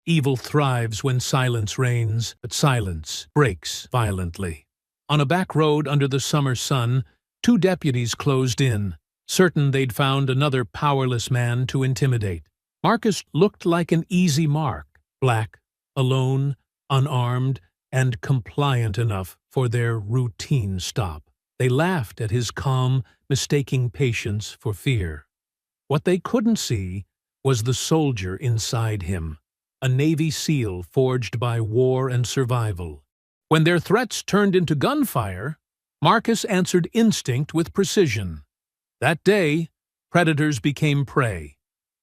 Evil thrives when silence reigns, but silence breaks violently. On a back road under the summer sun, two deputies closed in, certain they'd found another powerless man to intimidate. Marcus looked like an easy mark, black, alone, unarmed, and compliant enough for their routine stop. They laughed at his calm, mistaking patience for fear. What they couldn't see was the soldier inside him, a Navy SEAL forged by war and survival. When their threats turned into gunfire, Marcus answered instinct with precision. That day, predators became prey,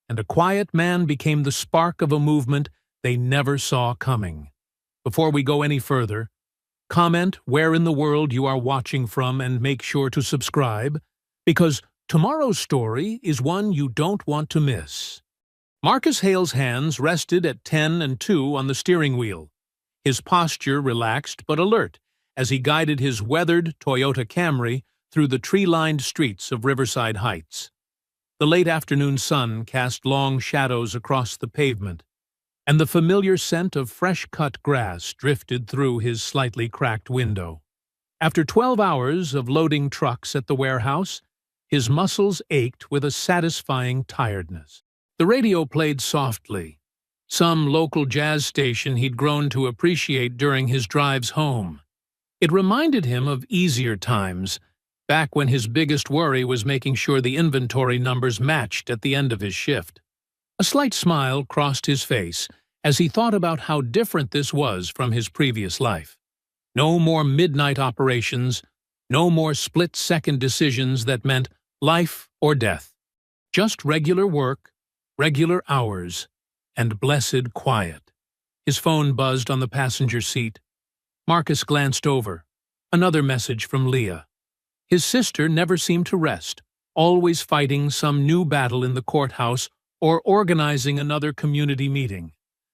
and a quiet man became the spark of a movement they never saw coming. Before we go any further, comment where in the world you are watching from and make sure to subscribe, because tomorrow's story is one you don't want to miss. Marcus Hale's hands rested at 10 and 2 on the steering wheel, his posture relaxed but alert as he guided his weathered Toyota Camry through the tree-lined streets of Riverside Heights. The late afternoon sun cast long shadows across the pavement, and the familiar scent of fresh-cut grass drifted through his slightly cracked window. After 12 hours of loading trucks at the warehouse, his muscles ached with a satisfying tiredness. The radio played softly, some local jazz station he'd grown to appreciate during his drives home. It reminded him of easier times, back when his biggest worry was making sure the inventory numbers matched at the end of his shift. A slight smile crossed his face as he thought about how different this was from his previous life. No more midnight operations, no more split-second decisions that meant life or death. Just regular work, regular hours, and blessed quiet. His phone buzzed on the passenger seat. Marcus glanced over. Another message from Leah. His sister never seemed to rest, always fighting some new battle in the courthouse or organizing another community meeting.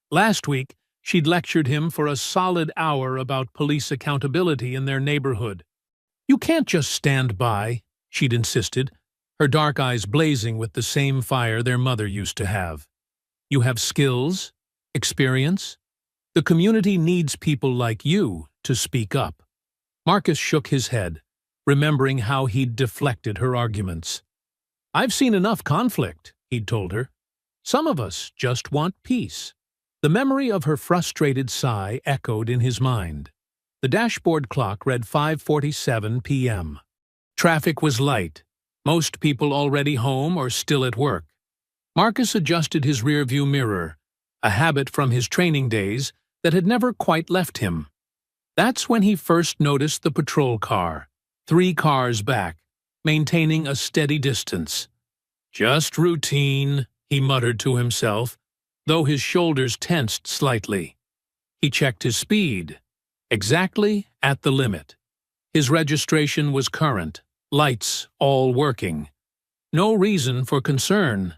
Last week, she'd lectured him for a solid hour about police accountability in their neighborhood. "You can't just stand by," she'd insisted, her dark eyes blazing with the same fire their mother used to have. "You have skills, experience. The community needs people like you to speak up." Marcus shook his head, remembering how he'd deflected her arguments. "I've seen enough conflict," he'd told her. "Some of us just want peace." The memory of her frustrated sigh echoed in his mind. The dashboard clock read 5:47 p.m. Traffic was light, most people already home or still at work. Marcus adjusted his rearview mirror, a habit from his training days that had never quite left him. That's when he first noticed the patrol car, 3 cars back, maintaining a steady distance. "Just routine," he muttered to himself, though his shoulders tensed slightly. He checked his speed, exactly at the limit. His registration was current, lights all working. No reason for concern.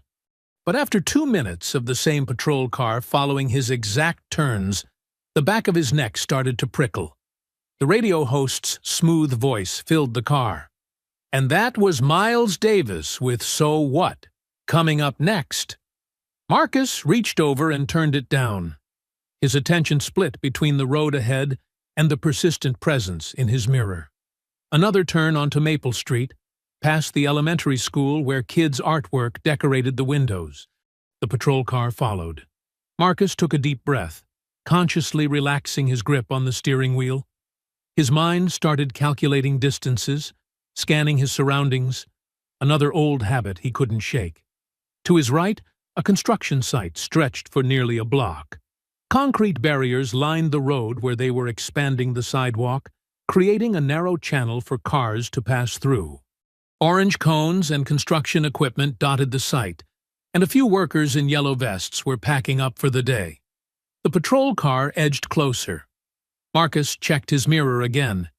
But after 2 minutes of the same patrol car following his exact turns, the back of his neck started to prickle. The radio host's smooth voice filled the car. And that was Miles Davis with "So What?" coming up next. Marcus reached over and turned it down. His attention split between the road ahead and the persistent presence in his mirror. Another turn onto Maple Street, past the elementary school where kids' artwork decorated the windows. The patrol car followed. Marcus took a deep breath, consciously relaxing his grip on the steering wheel. His mind started calculating distances, scanning his surroundings, another old habit he couldn't shake. To his right, a construction site stretched for nearly a block. Concrete barriers lined the road where they were expanding the sidewalk, creating a narrow channel for cars to pass through. Orange cones and construction equipment dotted the site, and a few workers in yellow vests were packing up for the day. The patrol car edged closer. Marcus checked his mirror again.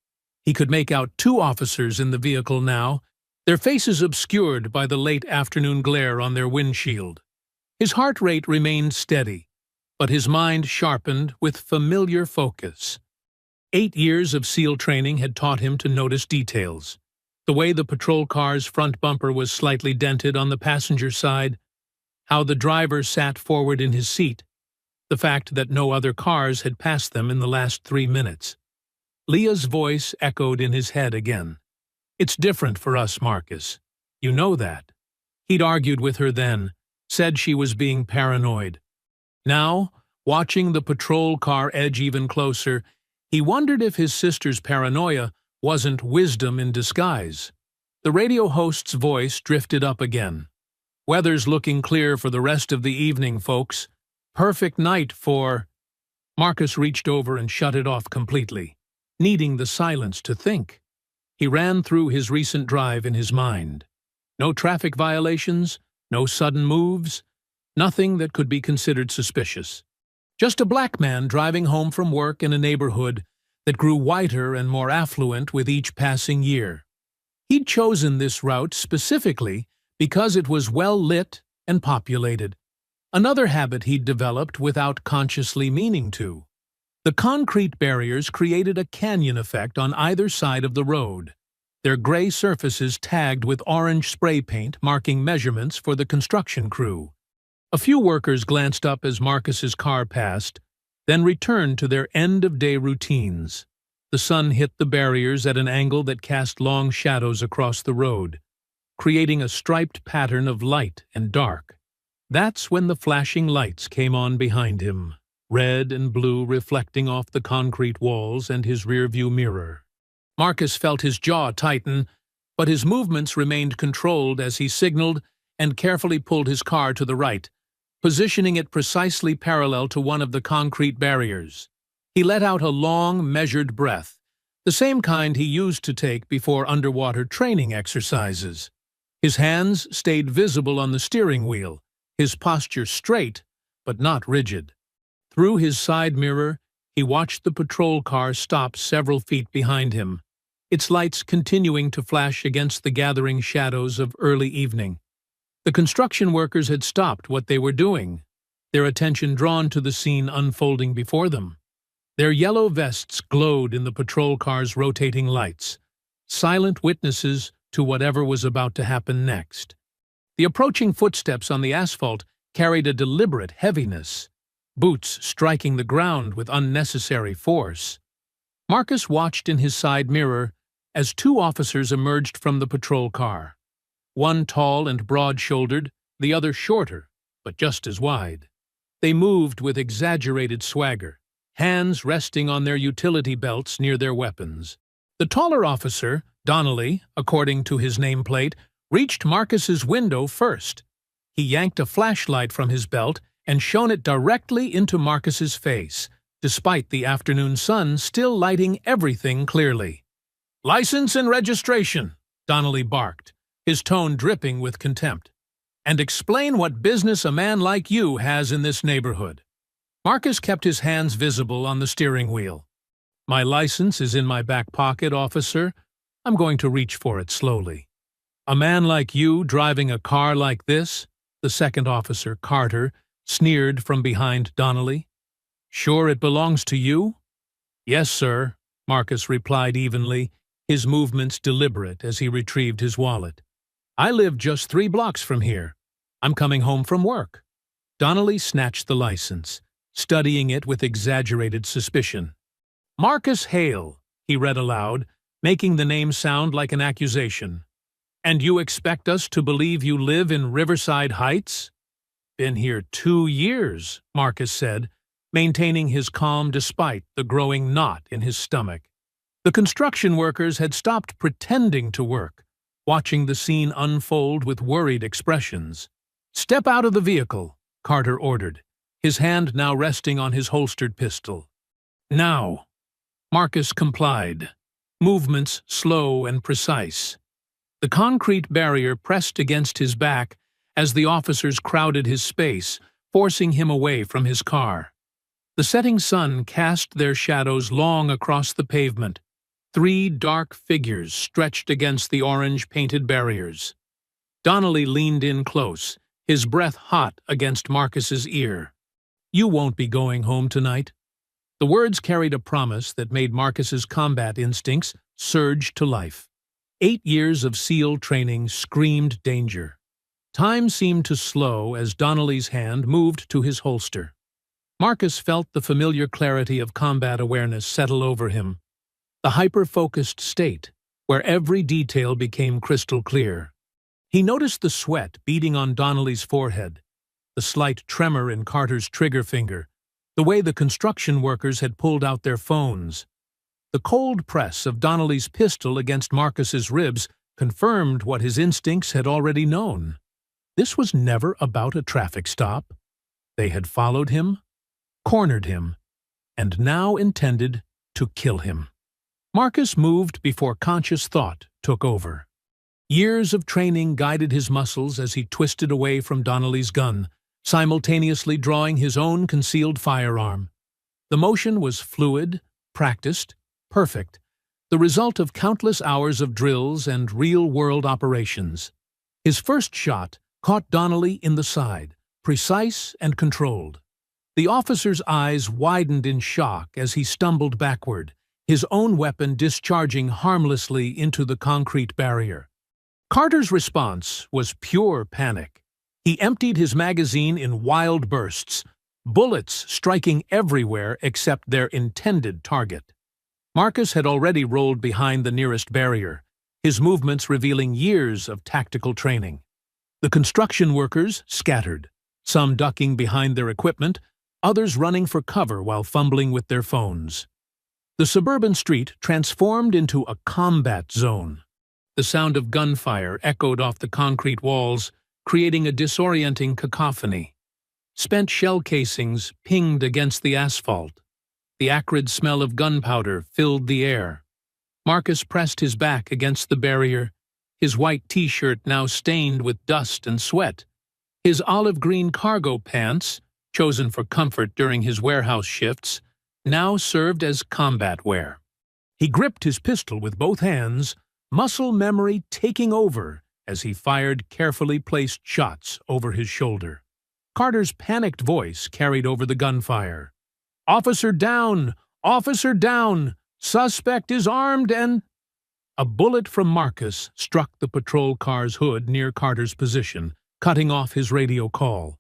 He could make out 2 officers in the vehicle now, their faces obscured by the late afternoon glare on their windshield. His heart rate remained steady, but his mind sharpened with familiar focus. 8 years of SEAL training had taught him to notice details. The way the patrol car's front bumper was slightly dented on the passenger side, how the driver sat forward in his seat, the fact that no other cars had passed them in the last 3 minutes. Leah's voice echoed in his head again. "It's different for us, Marcus. You know that." He'd argued with her then, said she was being paranoid. Now, watching the patrol car edge even closer, he wondered if his sister's paranoia wasn't wisdom in disguise. The radio host's voice drifted up again. "Weather's looking clear for the rest of the evening, folks. Perfect night for—" Marcus reached over and shut it off completely, needing the silence to think. He ran through his recent drive in his mind. No traffic violations, no sudden moves, nothing that could be considered suspicious. Just a black man driving home from work in a neighborhood that grew whiter and more affluent with each passing year. He'd chosen this route specifically because it was well lit and populated. Another habit he'd developed without consciously meaning to. The concrete barriers created a canyon effect on either side of the road, their gray surfaces tagged with orange spray paint marking measurements for the construction crew. A few workers glanced up as Marcus's car passed, then returned to their end-of-day routines. The sun hit the barriers at an angle that cast long shadows across the road, creating a striped pattern of light and dark. That's when the flashing lights came on behind him, red and blue reflecting off the concrete walls and his rearview mirror. Marcus felt his jaw tighten, but his movements remained controlled as he signaled and carefully pulled his car to the right, positioning it precisely parallel to one of the concrete barriers. He let out a long, measured breath, the same kind he used to take before underwater training exercises. His hands stayed visible on the steering wheel, his posture straight, but not rigid. Through his side mirror, he watched the patrol car stop several feet behind him, its lights continuing to flash against the gathering shadows of early evening. The construction workers had stopped what they were doing, their attention drawn to the scene unfolding before them. Their yellow vests glowed in the patrol car's rotating lights, silent witnesses to whatever was about to happen next. The approaching footsteps on the asphalt carried a deliberate heaviness, boots striking the ground with unnecessary force. Marcus watched in his side mirror as two officers emerged from the patrol car. One tall and broad-shouldered, the other shorter, but just as wide. They moved with exaggerated swagger, hands resting on their utility belts near their weapons. The taller officer, Donnelly, according to his nameplate, reached Marcus's window first. He yanked a flashlight from his belt and shone it directly into Marcus's face, despite the afternoon sun still lighting everything clearly. "License and registration," Donnelly barked, his tone dripping with contempt. "And explain what business a man like you has in this neighborhood." Marcus kept his hands visible on the steering wheel. "My license is in my back pocket, officer. I'm going to reach for it slowly." "A man like you driving a car like this?" The second officer, Carter, sneered from behind Donnelly. "Sure it belongs to you?" "Yes, sir," Marcus replied evenly, his movements deliberate as he retrieved his wallet. "I live just 3 blocks from here. I'm coming home from work." Donnelly snatched the license, studying it with exaggerated suspicion. "Marcus Hale," he read aloud, making the name sound like an accusation. "And you expect us to believe you live in Riverside Heights?" "Been here 2 years," Marcus said, maintaining his calm despite the growing knot in his stomach. The construction workers had stopped pretending to work, watching the scene unfold with worried expressions. "Step out of the vehicle," Carter ordered, his hand now resting on his holstered pistol. "Now." Marcus complied, movements slow and precise. The concrete barrier pressed against his back as the officers crowded his space, forcing him away from his car. The setting sun cast their shadows long across the pavement. 3 dark figures stretched against the orange-painted barriers. Donnelly leaned in close, his breath hot against Marcus's ear. "You won't be going home tonight." The words carried a promise that made Marcus's combat instincts surge to life. 8 years of SEAL training screamed danger. Time seemed to slow as Donnelly's hand moved to his holster. Marcus felt the familiar clarity of combat awareness settle over him, the hyper-focused state where every detail became crystal clear. He noticed the sweat beading on Donnelly's forehead, the slight tremor in Carter's trigger finger, the way the construction workers had pulled out their phones. The cold press of Donnelly's pistol against Marcus's ribs confirmed what his instincts had already known. This was never about a traffic stop. They had followed him, cornered him, and now intended to kill him. Marcus moved before conscious thought took over. Years of training guided his muscles as he twisted away from Donnelly's gun, simultaneously drawing his own concealed firearm. The motion was fluid, practiced, perfect, the result of countless hours of drills and real-world operations. His first shot caught Donnelly in the side, precise and controlled. The officer's eyes widened in shock as he stumbled backward, his own weapon discharging harmlessly into the concrete barrier. Carter's response was pure panic. He emptied his magazine in wild bursts, bullets striking everywhere except their intended target. Marcus had already rolled behind the nearest barrier, his movements revealing years of tactical training. The construction workers scattered, some ducking behind their equipment, others running for cover while fumbling with their phones. The suburban street transformed into a combat zone. The sound of gunfire echoed off the concrete walls, creating a disorienting cacophony. Spent shell casings pinged against the asphalt. The acrid smell of gunpowder filled the air. Marcus pressed his back against the barrier, his white t-shirt now stained with dust and sweat. His olive-green cargo pants, chosen for comfort during his warehouse shifts, now served as combat wear. He gripped his pistol with both hands, muscle memory taking over as he fired carefully placed shots over his shoulder. Carter's panicked voice carried over the gunfire. "Officer down! Officer down! Suspect is armed and—" A bullet from Marcus struck the patrol car's hood near Carter's position, cutting off his radio call.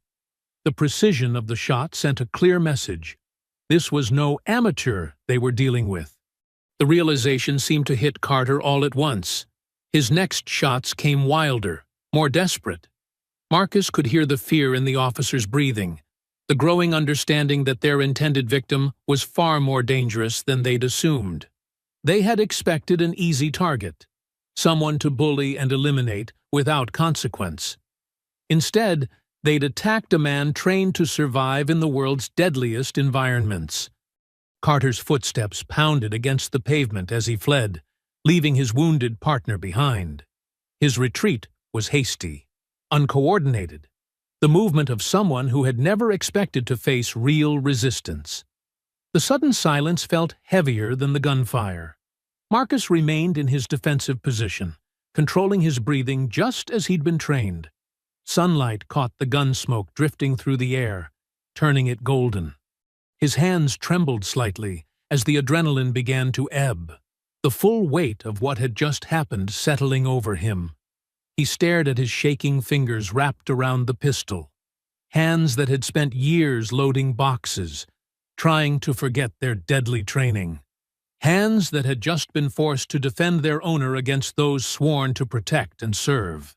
The precision of the shot sent a clear message. This was no amateur they were dealing with. The realization seemed to hit Carter all at once. His next shots came wilder, more desperate. Marcus could hear the fear in the officer's breathing, the growing understanding that their intended victim was far more dangerous than they'd assumed. They had expected an easy target, someone to bully and eliminate without consequence. Instead, they'd attacked a man trained to survive in the world's deadliest environments. Carter's footsteps pounded against the pavement as he fled, leaving his wounded partner behind. His retreat was hasty, uncoordinated, the movement of someone who had never expected to face real resistance. The sudden silence felt heavier than the gunfire. Marcus remained in his defensive position, controlling his breathing just as he'd been trained. Sunlight caught the gun smoke drifting through the air, turning it golden. His hands trembled slightly as the adrenaline began to ebb, the full weight of what had just happened settling over him. He stared at his shaking fingers wrapped around the pistol, hands that had spent years loading boxes, trying to forget their deadly training. Hands that had just been forced to defend their owner against those sworn to protect and serve.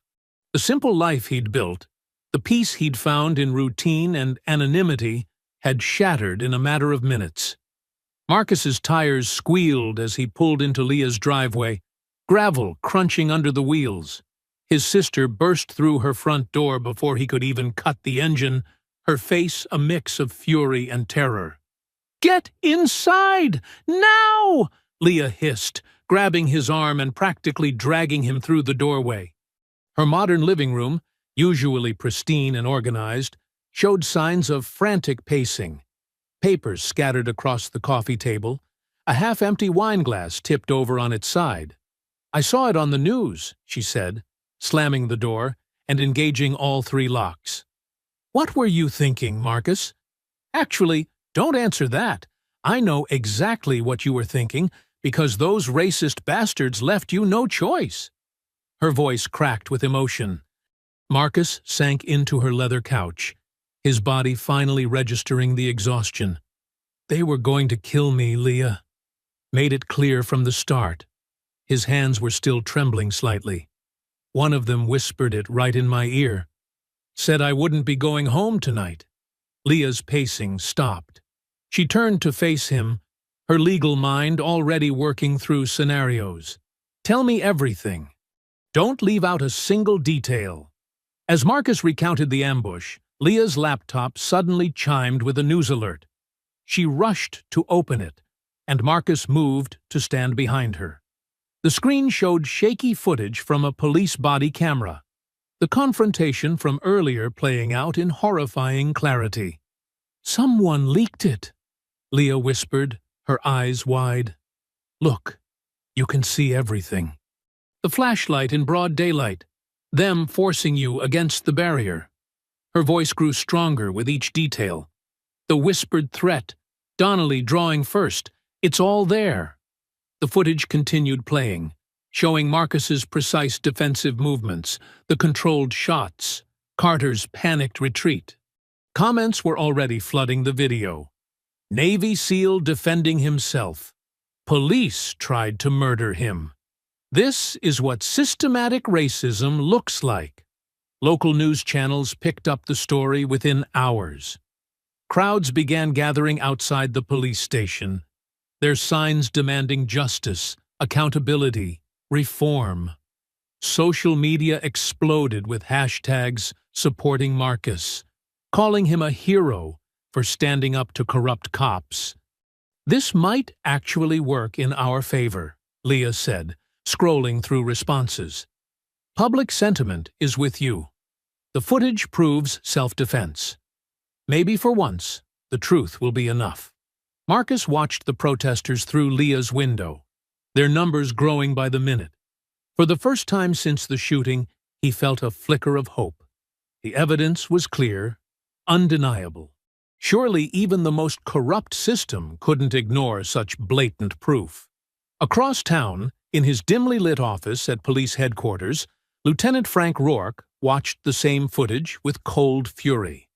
The simple life he'd built, the peace he'd found in routine and anonymity, had shattered in a matter of minutes. Marcus's tires squealed as he pulled into Leah's driveway, gravel crunching under the wheels. His sister burst through her front door before he could even cut the engine, her face a mix of fury and terror. "Get inside! Now!" Leah hissed, grabbing his arm and practically dragging him through the doorway. Her modern living room, usually pristine and organized, showed signs of frantic pacing. Papers scattered across the coffee table, a half-empty wine glass tipped over on its side. "I saw it on the news," she said, slamming the door and engaging all three locks. "What were you thinking, Marcus?" "Actually, don't answer that. I know exactly what you were thinking because those racist bastards left you no choice." Her voice cracked with emotion. Marcus sank into her leather couch, his body finally registering the exhaustion. "They were going to kill me, Leah. Made it clear from the start." His hands were still trembling slightly. "One of them whispered it right in my ear. Said I wouldn't be going home tonight." Leah's pacing stopped. She turned to face him, her legal mind already working through scenarios. "Tell me everything. Don't leave out a single detail." As Marcus recounted the ambush, Leah's laptop suddenly chimed with a news alert. She rushed to open it, and Marcus moved to stand behind her. The screen showed shaky footage from a police body camera, the confrontation from earlier playing out in horrifying clarity. "Someone leaked it," Leah whispered, her eyes wide. "Look, you can see everything. The flashlight in broad daylight, them forcing you against the barrier." Her voice grew stronger with each detail. The whispered threat, Donnelly drawing first, it's all there. The footage continued playing, showing Marcus's precise defensive movements, the controlled shots, Carter's panicked retreat. Comments were already flooding the video. "Navy SEAL defending himself. Police tried to murder him. This is what systematic racism looks like." Local news channels picked up the story within hours. Crowds began gathering outside the police station, their signs demanding justice, accountability, reform. Social media exploded with hashtags supporting Marcus, calling him a hero for standing up to corrupt cops. "This might actually work in our favor," Leah said, scrolling through responses. "Public sentiment is with you. The footage proves self-defense. Maybe for once, the truth will be enough." Marcus watched the protesters through Leah's window, their numbers growing by the minute. For the first time since the shooting, he felt a flicker of hope. The evidence was clear, undeniable. Surely even the most corrupt system couldn't ignore such blatant proof. Across town, in his dimly lit office at police headquarters, Lieutenant Frank Rourke watched the same footage with cold fury.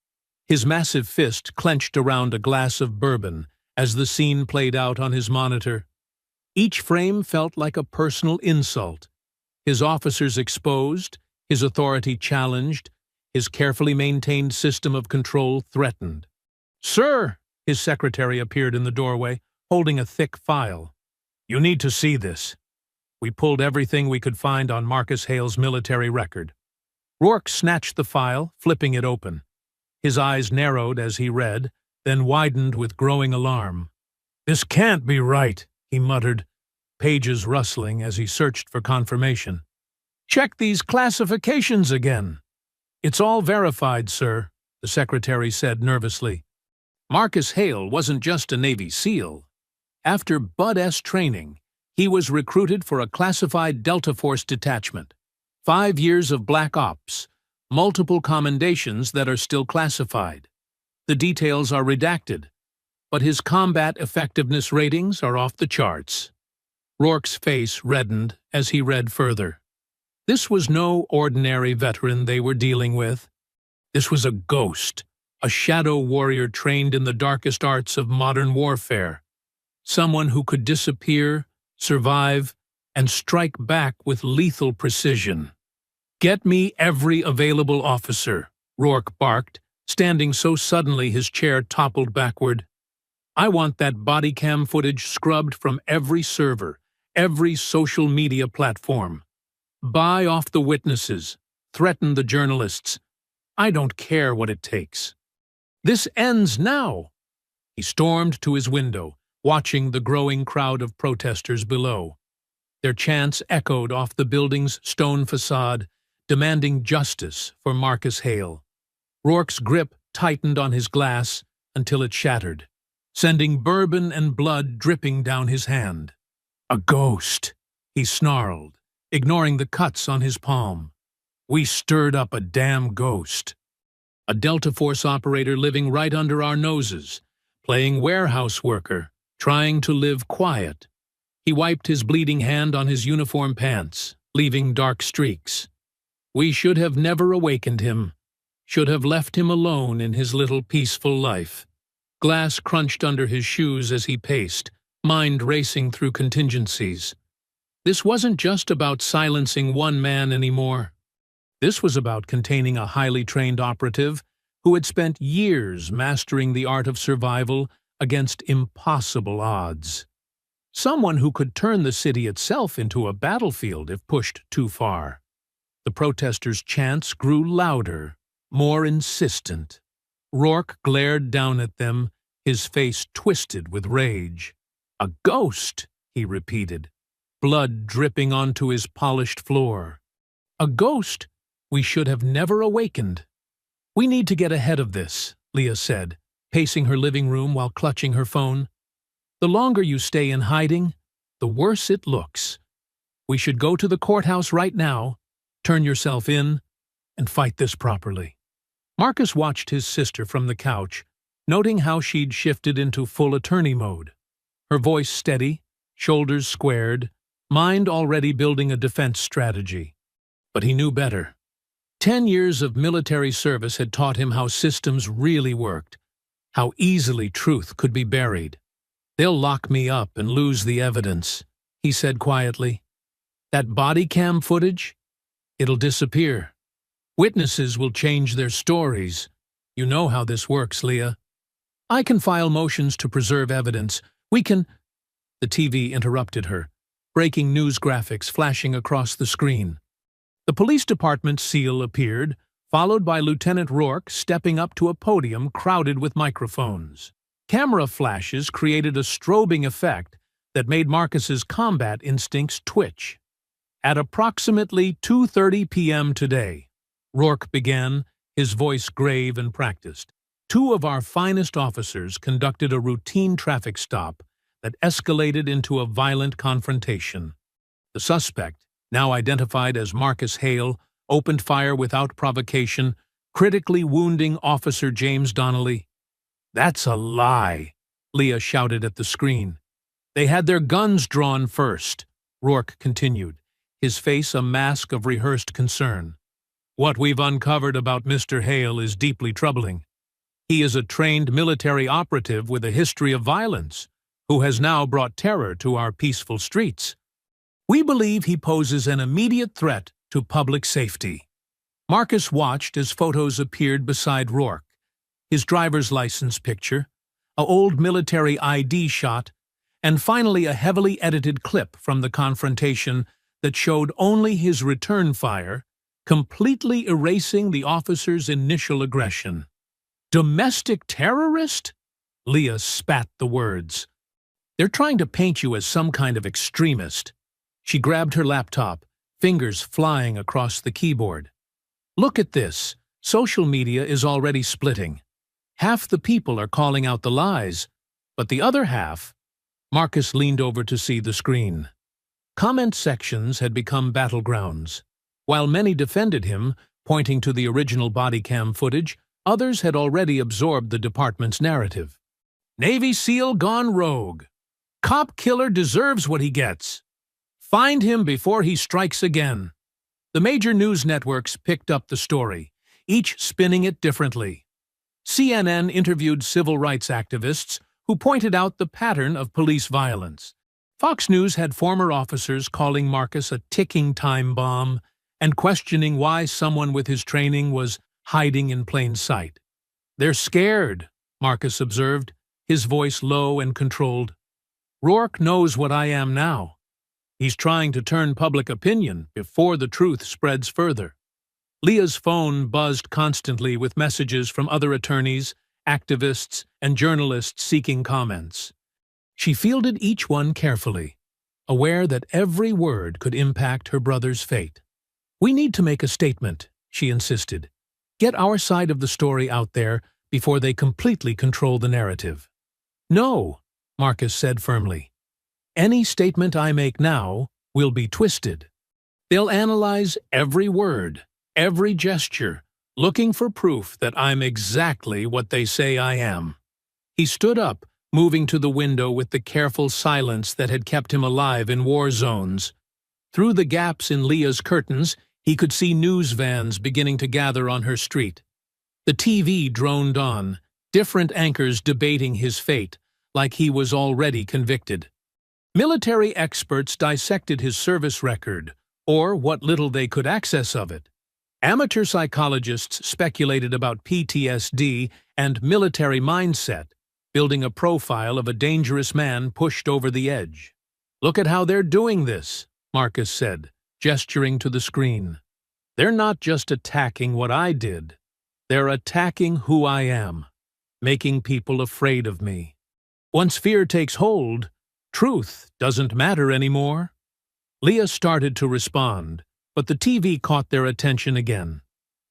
His massive fist clenched around a glass of bourbon as the scene played out on his monitor. Each frame felt like a personal insult. His officers exposed, his authority challenged, his carefully maintained system of control threatened. "Sir," his secretary appeared in the doorway, holding a thick file. "You need to see this." We pulled everything we could find on Marcus Hale's military record. Rourke snatched the file, flipping it open. His eyes narrowed as he read, then widened with growing alarm. "This can't be right," he muttered, pages rustling as he searched for confirmation. "Check these classifications again." "It's all verified, sir," the secretary said nervously. Marcus Hale wasn't just a Navy SEAL. After Bud S training, he was recruited for a classified Delta Force detachment. 5 years of black ops, multiple commendations that are still classified. The details are redacted, but his combat effectiveness ratings are off the charts. Rourke's face reddened as he read further. This was no ordinary veteran they were dealing with. This was a ghost, a shadow warrior trained in the darkest arts of modern warfare. Someone who could disappear, survive, and strike back with lethal precision. "Get me every available officer," Rourke barked, standing so suddenly his chair toppled backward. "I want that body cam footage scrubbed from every server, every social media platform. Buy off the witnesses, threaten the journalists. I don't care what it takes. This ends now." He stormed to his window, watching the growing crowd of protesters below. Their chants echoed off the building's stone facade, demanding justice for Marcus Hale. Rourke's grip tightened on his glass until it shattered, sending bourbon and blood dripping down his hand. "A ghost," he snarled, ignoring the cuts on his palm. "We stirred up a damn ghost. A Delta Force operator living right under our noses, playing warehouse worker, trying to live quiet." He wiped his bleeding hand on his uniform pants, leaving dark streaks. "We should have never awakened him. should have left him alone in his little peaceful life. Glass crunched under his shoes as he paced, mind racing through contingencies. This wasn't just about silencing one man anymore. This was about containing a highly trained operative who had spent years mastering the art of survival against impossible odds. Someone who could turn the city itself into a battlefield if pushed too far. The protesters' chants grew louder, more insistent. Rourke glared down at them, his face twisted with rage. "A ghost," he repeated, blood dripping onto his polished floor. "A ghost we should have never awakened." "We need to get ahead of this," Leah said, pacing her living room while clutching her phone. "The longer you stay in hiding, the worse it looks. We should go to the courthouse right now, turn yourself in, and fight this properly." Marcus watched his sister from the couch, noting how she'd shifted into full attorney mode. Her voice steady, shoulders squared, mind already building a defense strategy. But he knew better. 10 years of military service had taught him how systems really worked, how easily truth could be buried. "They'll lock me up and lose the evidence," he said quietly. "That body cam footage? It'll disappear. Witnesses will change their stories. You know how this works, Leah. I can file motions to preserve evidence. We can—" The TV interrupted her, breaking news graphics flashing across the screen. The police department seal appeared, followed by Lieutenant Rourke stepping up to a podium crowded with microphones. Camera flashes created a strobing effect that made Marcus's combat instincts twitch. "At approximately 2:30 p.m. today," Rourke began, his voice grave and practiced, "two of our finest officers conducted a routine traffic stop that escalated into a violent confrontation. The suspect, now identified as Marcus Hale, opened fire without provocation, critically wounding Officer James Donnelly." "That's a lie," Leah shouted at the screen. "They had their guns drawn first," Rourke continued, his face a mask of rehearsed concern. "What we've uncovered about Mr. Hale is deeply troubling. He is a trained military operative with a history of violence, who has now brought terror to our peaceful streets. We believe he poses an immediate threat to public safety." Marcus watched as photos appeared beside Rourke, his driver's license picture, an old military ID shot, and finally a heavily edited clip from the confrontation that showed only his return fire, completely erasing the officer's initial aggression. "Domestic terrorist?" Leah spat the words. "They're trying to paint you as some kind of extremist." She grabbed her laptop, fingers flying across the keyboard. "Look at this. Social media is already splitting. Half the people are calling out the lies, but the other half—" Marcus leaned over to see the screen. Comment sections had become battlegrounds. While many defended him, pointing to the original body cam footage, others had already absorbed the department's narrative. "Navy SEAL gone rogue. Cop killer deserves what he gets. Find him before he strikes again." The major news networks picked up the story, each spinning it differently. CNN interviewed civil rights activists who pointed out the pattern of police violence. Fox News had former officers calling Marcus a ticking time bomb and questioning why someone with his training was hiding in plain sight. "They're scared," Marcus observed, his voice low and controlled. "Rourke knows what I am now. He's trying to turn public opinion before the truth spreads further." Leah's phone buzzed constantly with messages from other attorneys, activists, and journalists seeking comments. She fielded each one carefully, aware that every word could impact her brother's fate. "We need to make a statement," she insisted. "Get our side of the story out there before they completely control the narrative." "No," Marcus said firmly. "Any statement I make now will be twisted. They'll analyze every word, every gesture, looking for proof that I'm exactly what they say I am." He stood up, moving to the window with the careful silence that had kept him alive in war zones. Through the gaps in Leah's curtains, he could see news vans beginning to gather on her street. The TV droned on, different anchors debating his fate, like he was already convicted. Military experts dissected his service record, or what little they could access of it. Amateur psychologists speculated about PTSD and military mindset, building a profile of a dangerous man pushed over the edge. "Look at how they're doing this," Marcus said, gesturing to the screen. "They're not just attacking what I did. They're attacking who I am, making people afraid of me. Once fear takes hold, truth doesn't matter anymore." Leah started to respond, but the TV caught their attention again.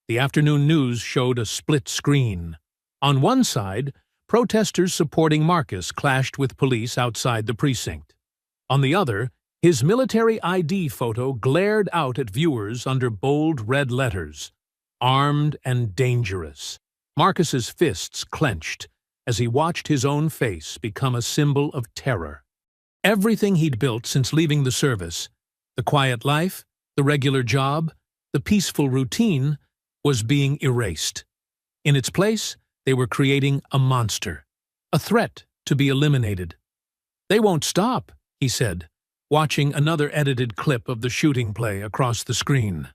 The afternoon news showed a split screen. On one side, protesters supporting Marcus clashed with police outside the precinct. On the other, his military ID photo glared out at viewers under bold red letters, "Armed and dangerous." Marcus's fists clenched as he watched his own face become a symbol of terror. Everything he'd built since leaving the service, the quiet life, the regular job, the peaceful routine, was being erased. In its place, they were creating a monster, a threat to be eliminated. "They won't stop," he said, watching another edited clip of the shooting play across the screen.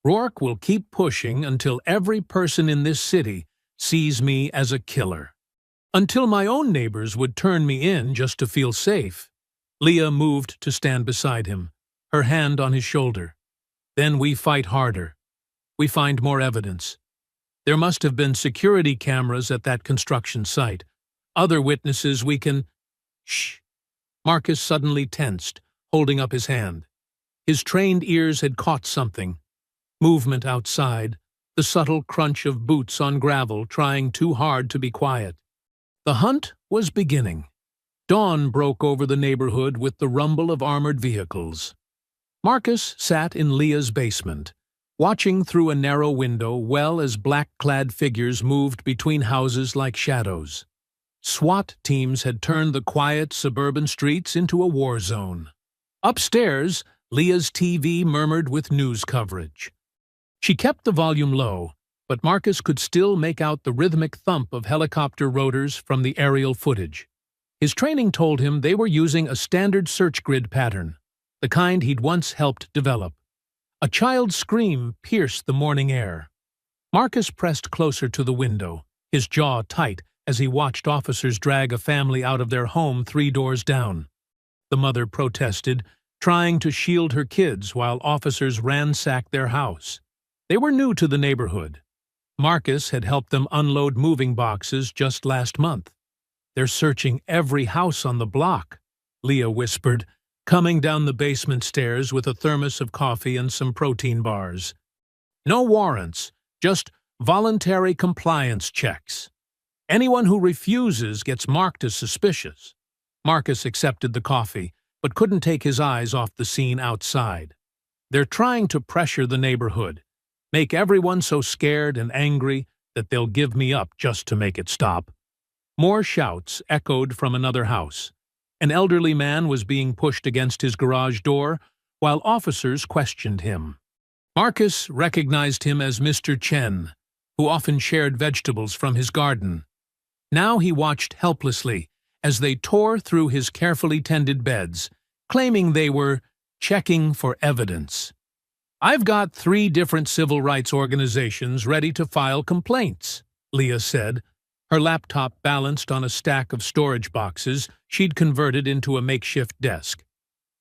"Rourke will keep pushing until every person in this city sees me as a killer. Until my own neighbors would turn me in just to feel safe." Leah moved to stand beside him, her hand on his shoulder. "Then we fight harder. We find more evidence. There must have been security cameras at that construction site. Other witnesses we can—" "Shh." Marcus suddenly tensed, holding up his hand. His trained ears had caught something. Movement outside, the subtle crunch of boots on gravel trying too hard to be quiet. The hunt was beginning. Dawn broke over the neighborhood with the rumble of armored vehicles. Marcus sat in Leah's basement, watching through a narrow window well as black-clad figures moved between houses like shadows. SWAT teams had turned the quiet suburban streets into a war zone. Upstairs, Leah's TV murmured with news coverage. She kept the volume low, but Marcus could still make out the rhythmic thump of helicopter rotors from the aerial footage. His training told him they were using a standard search grid pattern, the kind he'd once helped develop. A child's scream pierced the morning air. Marcus pressed closer to the window, his jaw tight as he watched officers drag a family out of their home 3 doors down. The mother protested, trying to shield her kids while officers ransacked their house. They were new to the neighborhood. Marcus had helped them unload moving boxes just last month. "They're searching every house on the block," Leah whispered, coming down the basement stairs with a thermos of coffee and some protein bars. "No warrants, just voluntary compliance checks. Anyone who refuses gets marked as suspicious." Marcus accepted the coffee, but couldn't take his eyes off the scene outside. "They're trying to pressure the neighborhood, make everyone so scared and angry that they'll give me up just to make it stop." More shouts echoed from another house. An elderly man was being pushed against his garage door, while officers questioned him. Marcus recognized him as Mr. Chen, who often shared vegetables from his garden. Now he watched helplessly as they tore through his carefully tended beds, claiming they were checking for evidence. "I've got 3 different civil rights organizations ready to file complaints," Leah said, her laptop balanced on a stack of storage boxes she'd converted into a makeshift desk.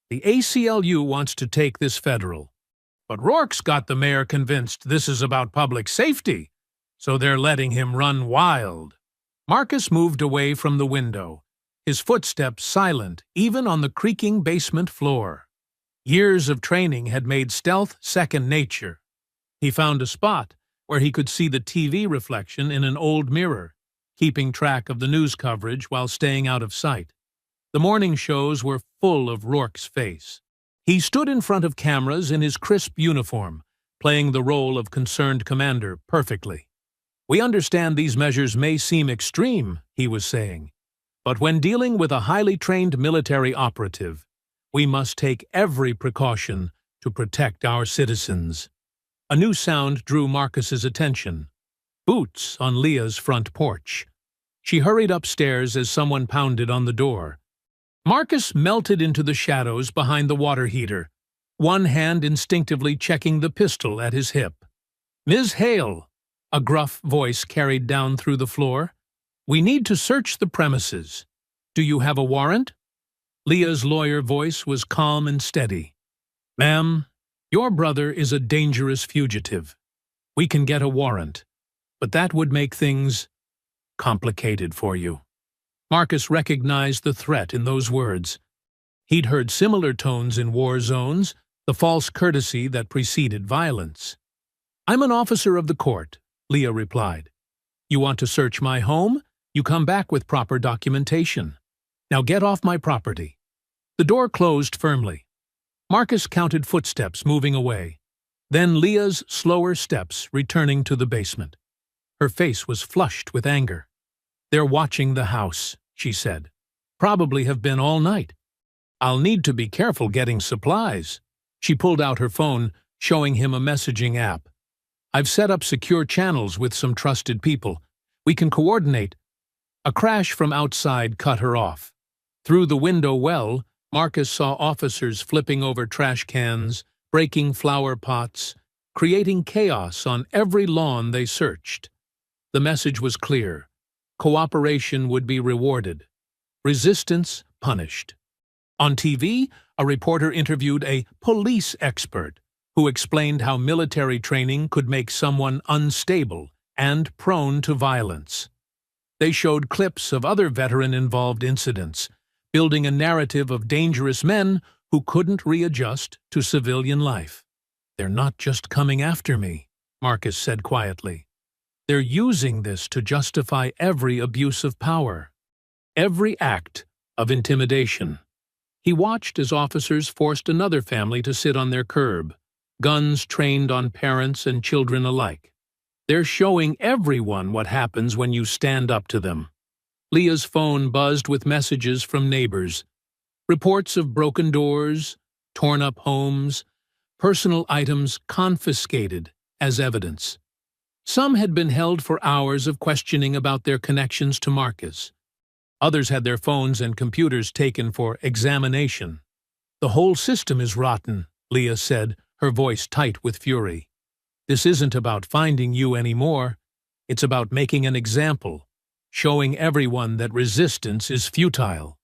"The ACLU wants to take this federal. But Rourke's got the mayor convinced this is about public safety, so they're letting him run wild." Marcus moved away from the window, his footsteps silent even on the creaking basement floor. Years of training had made stealth second nature. He found a spot where he could see the TV reflection in an old mirror, keeping track of the news coverage while staying out of sight. The morning shows were full of Rourke's face. He stood in front of cameras in his crisp uniform, playing the role of concerned commander perfectly. "We understand these measures may seem extreme," he was saying, "but when dealing with a highly trained military operative, we must take every precaution to protect our citizens." A new sound drew Marcus's attention. boots on Leah's front porch. She hurried upstairs as someone pounded on the door. Marcus melted into the shadows behind the water heater, one hand instinctively checking the pistol at his hip. "Ms. Hale," a gruff voice carried down through the floor. "We need to search the premises. Do you have a warrant?" Leah's lawyer voice was calm and steady. "Ma'am, your brother is a dangerous fugitive. We can get a warrant, but that would make things complicated for you." Marcus recognized the threat in those words. He'd heard similar tones in war zones, the false courtesy that preceded violence. "I'm an officer of the court," Leah replied. "You want to search my home? You come back with proper documentation. Now get off my property." The door closed firmly. Marcus counted footsteps moving away, then Leah's slower steps returning to the basement. Her face was flushed with anger. "They're watching the house," she said. "Probably have been all night. I'll need to be careful getting supplies." She pulled out her phone, showing him a messaging app. "I've set up secure channels with some trusted people. We can coordinate." A crash from outside cut her off. Through the window well, Marcus saw officers flipping over trash cans, breaking flower pots, creating chaos on every lawn they searched. The message was clear. Cooperation would be rewarded. Resistance punished. On TV, a reporter interviewed a police expert who explained how military training could make someone unstable and prone to violence. They showed clips of other veteran-involved incidents, building a narrative of dangerous men who couldn't readjust to civilian life. "They're not just coming after me," Marcus said quietly. "They're using this to justify every abuse of power, every act of intimidation." He watched as officers forced another family to sit on their curb, guns trained on parents and children alike. "They're showing everyone what happens when you stand up to them." Leah's phone buzzed with messages from neighbors. Reports of broken doors, torn-up homes, personal items confiscated as evidence. Some had been held for hours of questioning about their connections to Marcus. Others had their phones and computers taken for examination. "The whole system is rotten," Leah said, her voice tight with fury. "This isn't about finding you anymore. It's about making an example, showing everyone that resistance is futile."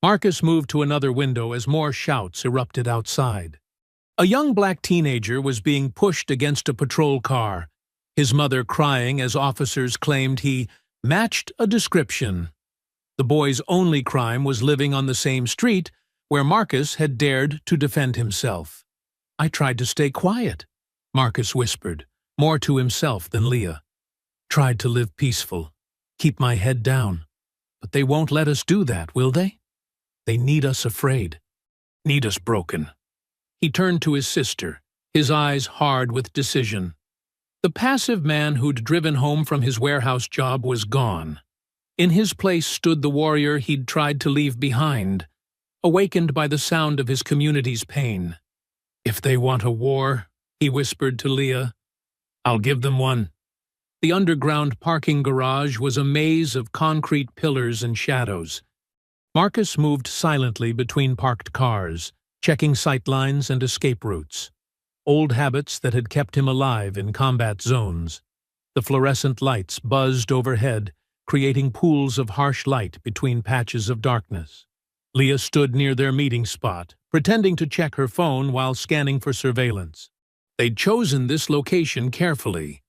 Marcus moved to another window as more shouts erupted outside. A young black teenager was being pushed against a patrol car, his mother crying as officers claimed he matched a description. The boy's only crime was living on the same street where Marcus had dared to defend himself. "I tried to stay quiet," Marcus whispered, more to himself than Leah. "Tried to live peaceful, keep my head down. But they won't let us do that, will they? They need us afraid, need us broken." He turned to his sister, his eyes hard with decision. The passive man who'd driven home from his warehouse job was gone. In his place stood the warrior he'd tried to leave behind, awakened by the sound of his community's pain. "If they want a war," he whispered to Leah, "I'll give them one." The underground parking garage was a maze of concrete pillars and shadows. Marcus moved silently between parked cars, checking sightlines and escape routes. Old habits that had kept him alive in combat zones. The fluorescent lights buzzed overhead, creating pools of harsh light between patches of darkness. Leah stood near their meeting spot, pretending to check her phone while scanning for surveillance. They'd chosen this location carefully.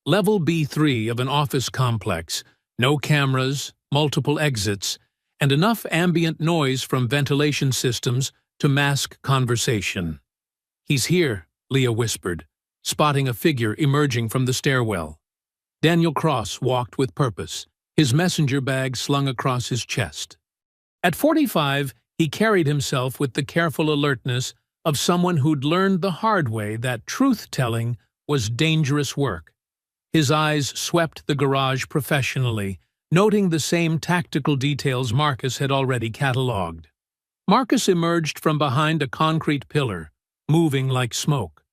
Level B3 of an office complex, no cameras, multiple exits, and enough ambient noise from ventilation systems to mask conversation. "He's here," Leah whispered, spotting a figure emerging from the stairwell. Daniel Cross walked with purpose, his messenger bag slung across his chest. At 45, he carried himself with the careful alertness of someone who'd learned the hard way that truth-telling was dangerous work. His eyes swept the garage professionally, noting the same tactical details Marcus had already catalogued. Marcus emerged from behind a concrete pillar, moving like smoke.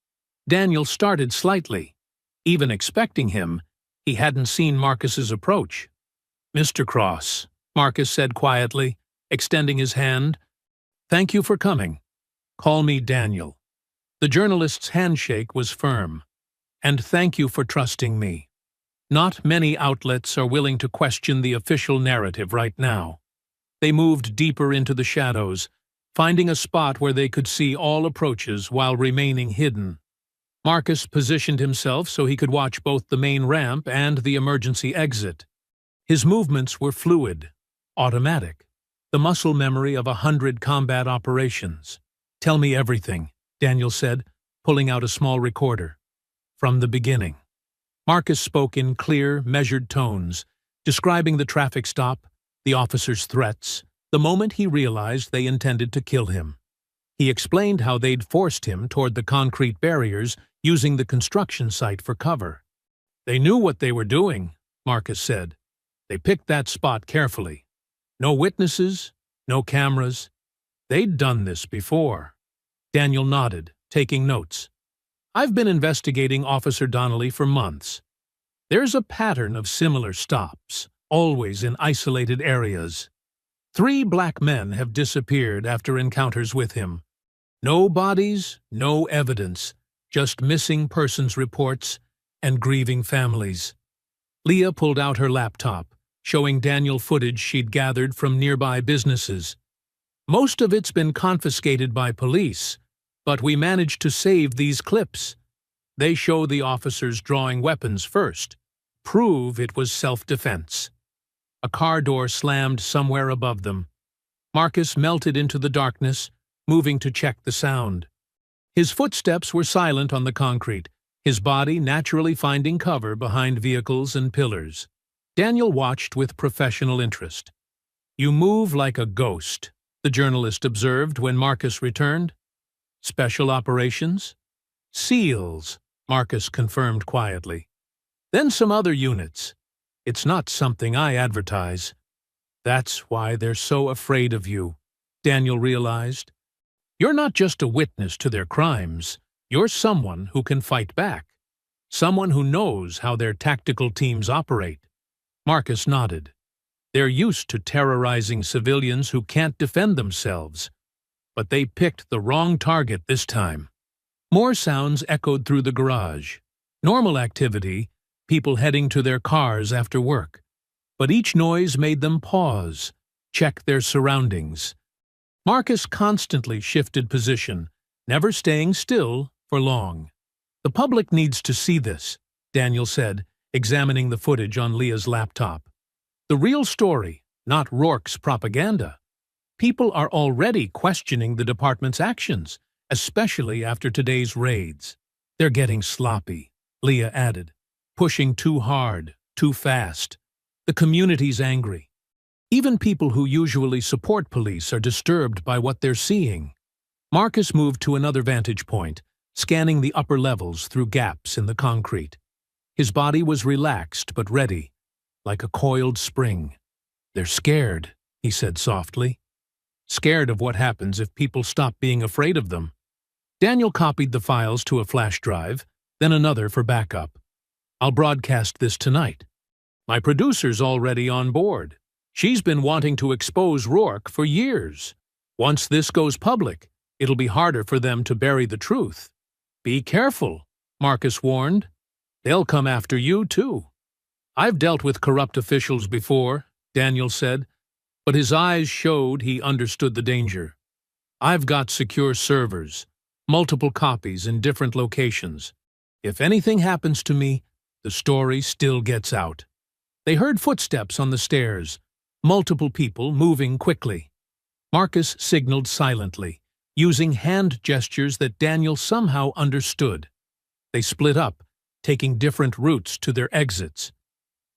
Daniel started slightly. Even expecting him, He hadn't seen Marcus's approach. "Mr. Cross," Marcus said quietly, extending his hand. "Thank you for coming. Call me Daniel." The journalist's handshake was firm. "And thank you for trusting me. Not many outlets are willing to question the official narrative right now." They moved deeper into the shadows, finding a spot where they could see all approaches while remaining hidden. Marcus positioned himself so he could watch both the main ramp and the emergency exit. His movements were fluid, automatic, the muscle memory of 100 combat operations. "Tell me everything," Daniel said, pulling out a small recorder. "From the beginning." Marcus spoke in clear, measured tones, describing the traffic stop, the officer's threats, the moment he realized they intended to kill him. He explained how they'd forced him toward the concrete barriers, using the construction site for cover. "They knew what they were doing," Marcus said. "They picked that spot carefully. No witnesses, no cameras. They'd done this before." Daniel nodded, taking notes. "I've been investigating Officer Donnelly for months. There's a pattern of similar stops, always in isolated areas. 3 black men have disappeared after encounters with him. No bodies, no evidence, just missing persons reports and grieving families." Leah pulled out her laptop, showing Daniel footage she'd gathered from nearby businesses. "Most of it's been confiscated by police, but we managed to save these clips. They show the officers drawing weapons first, prove it was self-defense." A car door slammed somewhere above them. Marcus melted into the darkness, moving to check the sound. His footsteps were silent on the concrete, his body naturally finding cover behind vehicles and pillars. Daniel watched with professional interest. "You move like a ghost," the journalist observed when Marcus returned. "Special operations?" "SEALs," Marcus confirmed quietly. "Then some other units. It's not something I advertise." "That's why they're so afraid of you," Daniel realized. "You're not just a witness to their crimes. You're someone who can fight back. Someone who knows how their tactical teams operate." Marcus nodded. "They're used to terrorizing civilians who can't defend themselves. But they picked the wrong target this time." More sounds echoed through the garage. Normal activity, people heading to their cars after work. But each noise made them pause, check their surroundings. Marcus constantly shifted position, never staying still for long. "The public needs to see this," Daniel said, examining the footage on Leah's laptop. "The real story, not Rourke's propaganda. People are already questioning the department's actions, especially after today's raids. They're getting sloppy," Leah added, "pushing too hard, too fast. The community's angry. Even people who usually support police are disturbed by what they're seeing." Marcus moved to another vantage point, scanning the upper levels through gaps in the concrete. His body was relaxed but ready, like a coiled spring. "They're scared," he said softly. "Scared of what happens if people stop being afraid of them." Daniel copied the files to a flash drive, then another for backup. "I'll broadcast this tonight. My producer's already on board. She's been wanting to expose Rourke for years. Once this goes public, it'll be harder for them to bury the truth." "Be careful," Marcus warned. "They'll come after you, too." "I've dealt with corrupt officials before," Daniel said, but his eyes showed he understood the danger. "I've got secure servers, multiple copies in different locations. If anything happens to me, the story still gets out." They heard footsteps on the stairs, multiple people moving quickly. Marcus signaled silently, using hand gestures that Daniel somehow understood. They split up, taking different routes to their exits.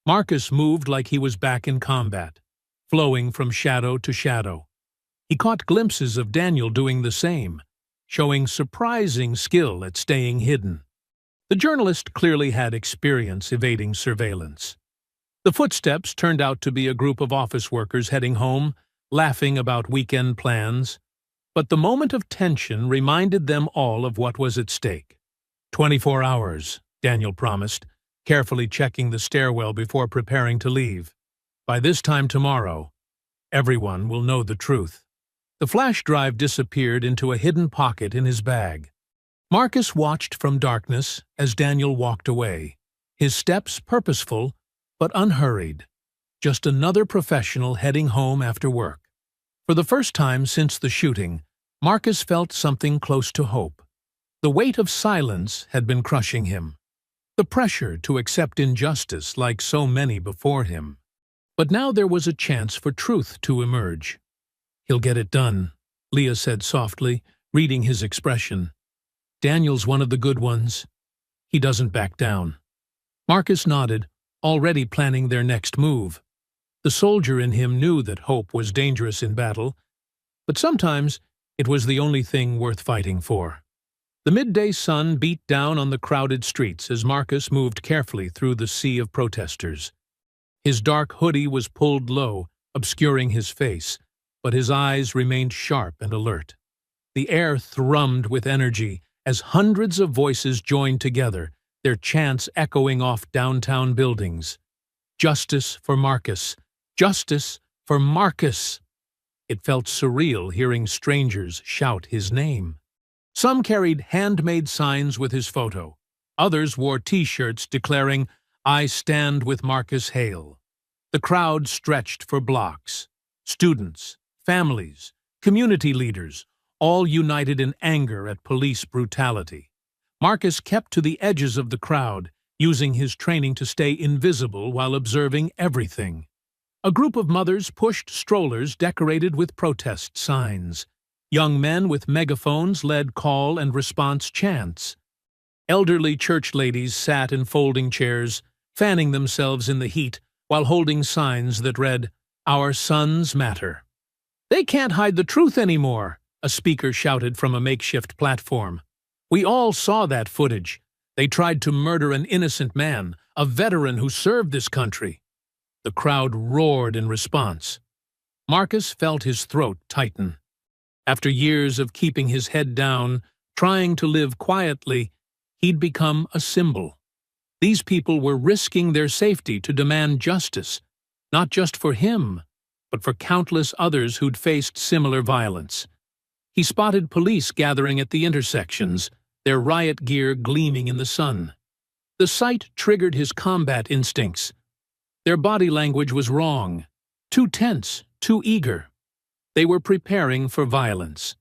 Marcus moved like he was back in combat, flowing from shadow to shadow. He caught glimpses of Daniel doing the same, showing surprising skill at staying hidden. The journalist clearly had experience evading surveillance. The footsteps turned out to be a group of office workers heading home, laughing about weekend plans. But the moment of tension reminded them all of what was at stake. 24 hours, Daniel promised, carefully checking the stairwell before preparing to leave. By this time tomorrow, everyone will know the truth. The flash drive disappeared into a hidden pocket in his bag. Marcus watched from darkness as Daniel walked away, his steps purposeful but unhurried. Just another professional heading home after work. For the first time since the shooting, Marcus felt something close to hope. The weight of silence had been crushing him. The pressure to accept injustice like so many before him. But now there was a chance for truth to emerge. "He'll get it done," Leah said softly, reading his expression. "Daniel's one of the good ones. He doesn't back down." Marcus nodded, already planning their next move. The soldier in him knew that hope was dangerous in battle, but sometimes it was the only thing worth fighting for. The midday sun beat down on the crowded streets as Marcus moved carefully through the sea of protesters. His dark hoodie was pulled low, obscuring his face, but his eyes remained sharp and alert. The air thrummed with energy as hundreds of voices joined together, their chants echoing off downtown buildings. "Justice for Marcus! Justice for Marcus!" It felt surreal hearing strangers shout his name. Some carried handmade signs with his photo. Others wore T-shirts declaring, "I stand with Marcus Hale." The crowd stretched for blocks. Students, families, community leaders, all united in anger at police brutality. Marcus kept to the edges of the crowd, using his training to stay invisible while observing everything. A group of mothers pushed strollers decorated with protest signs. Young men with megaphones led call and response chants. Elderly church ladies sat in folding chairs, fanning themselves in the heat while holding signs that read, "Our sons matter." "They can't hide the truth anymore," a speaker shouted from a makeshift platform. "We all saw that footage. They tried to murder an innocent man, a veteran who served this country." The crowd roared in response. Marcus felt his throat tighten. After years of keeping his head down, trying to live quietly, he'd become a symbol. These people were risking their safety to demand justice, not just for him, but for countless others who'd faced similar violence. He spotted police gathering at the intersections, their riot gear gleaming in the sun. The sight triggered his combat instincts. Their body language was wrong, too tense, too eager. They were preparing for violence.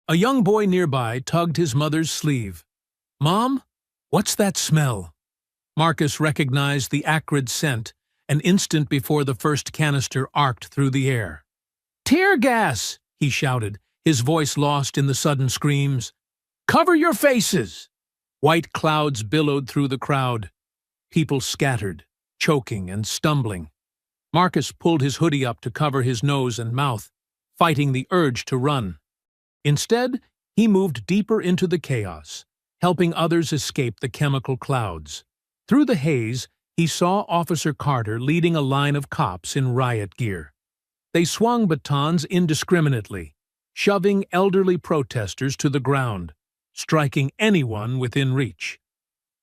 A young boy nearby tugged his mother's sleeve. "Mom, what's that smell?" Marcus recognized the acrid scent an instant before the first canister arced through the air. "Tear gas!" he shouted, his voice lost in the sudden screams. "Cover your faces!" White clouds billowed through the crowd. People scattered, choking and stumbling. Marcus pulled his hoodie up to cover his nose and mouth, fighting the urge to run. Instead, he moved deeper into the chaos, helping others escape the chemical clouds. Through the haze, he saw Officer Carter leading a line of cops in riot gear. They swung batons indiscriminately, shoving elderly protesters to the ground, striking anyone within reach.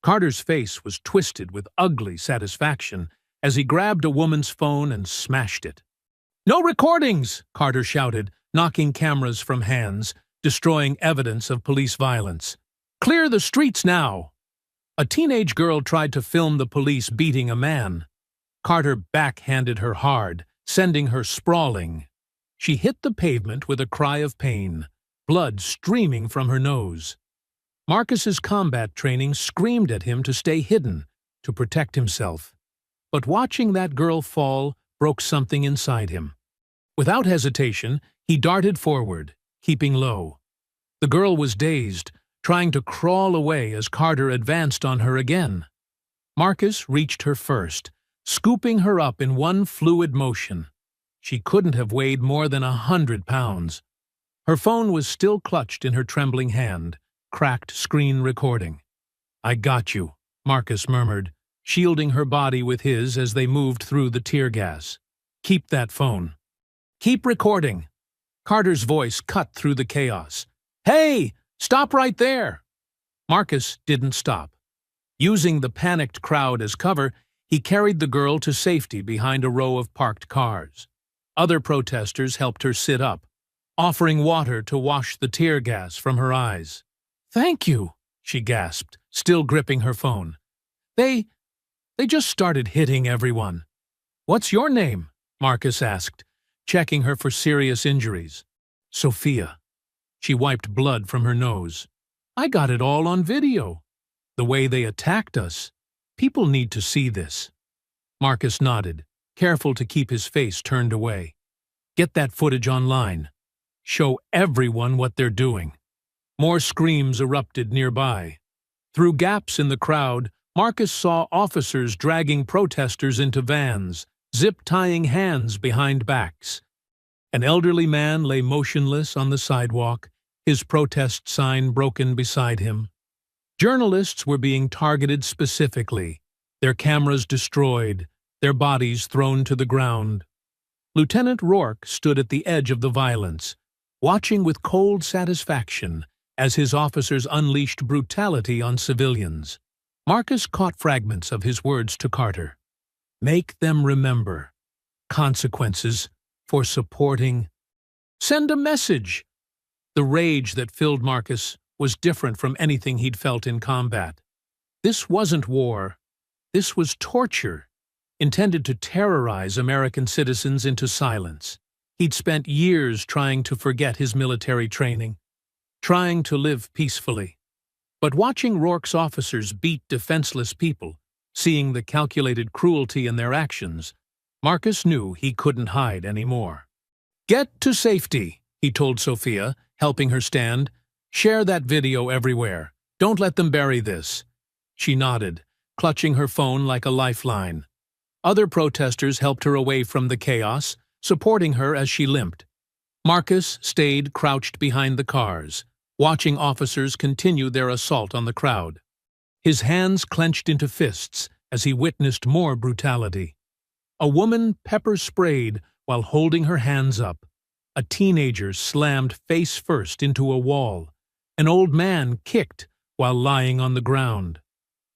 Carter's face was twisted with ugly satisfaction as he grabbed a woman's phone and smashed it. "No recordings!" Carter shouted, knocking cameras from hands, destroying evidence of police violence. "Clear the streets now!" A teenage girl tried to film the police beating a man. Carter backhanded her hard, sending her sprawling. She hit the pavement with a cry of pain, blood streaming from her nose. Marcus's combat training screamed at him to stay hidden, to protect himself. But watching that girl fall broke something inside him. Without hesitation, he darted forward, keeping low. The girl was dazed, trying to crawl away as Carter advanced on her again. Marcus reached her first, scooping her up in one fluid motion. She couldn't have weighed more than 100 pounds. Her phone was still clutched in her trembling hand, cracked screen recording. "I got you," Marcus murmured, shielding her body with his as they moved through the tear gas. "Keep that phone." "Keep recording." Carter's voice cut through the chaos. "Hey, stop right there!" Marcus didn't stop. Using the panicked crowd as cover, he carried the girl to safety behind a row of parked cars. Other protesters helped her sit up, offering water to wash the tear gas from her eyes. "Thank you," she gasped, still gripping her phone. They just started hitting everyone." "What's your name?" Marcus asked, checking her for serious injuries. "Sophia." She wiped blood from her nose. "I got it all on video. The way they attacked us. People need to see this." Marcus nodded, careful to keep his face turned away. "Get that footage online. Show everyone what they're doing." More screams erupted nearby. Through gaps in the crowd, Marcus saw officers dragging protesters into vans, zip-tying hands behind backs. An elderly man lay motionless on the sidewalk, his protest sign broken beside him. Journalists were being targeted specifically, their cameras destroyed, their bodies thrown to the ground. Lieutenant Rourke stood at the edge of the violence, watching with cold satisfaction as his officers unleashed brutality on civilians. Marcus caught fragments of his words to Carter. "Make them remember. Consequences for supporting." "Send a message." The rage that filled Marcus was different from anything he'd felt in combat. This wasn't war. This was torture, intended to terrorize American citizens into silence. He'd spent years trying to forget his military training, trying to live peacefully. But watching Rourke's officers beat defenseless people, seeing the calculated cruelty in their actions, Marcus knew he couldn't hide anymore. "Get to safety," he told Sophia, helping her stand. "Share that video everywhere. Don't let them bury this." She nodded, clutching her phone like a lifeline. Other protesters helped her away from the chaos, supporting her as she limped. Marcus stayed crouched behind the cars, watching officers continue their assault on the crowd. His hands clenched into fists as he witnessed more brutality. A woman pepper-sprayed while holding her hands up. A teenager slammed face first into a wall. An old man kicked while lying on the ground.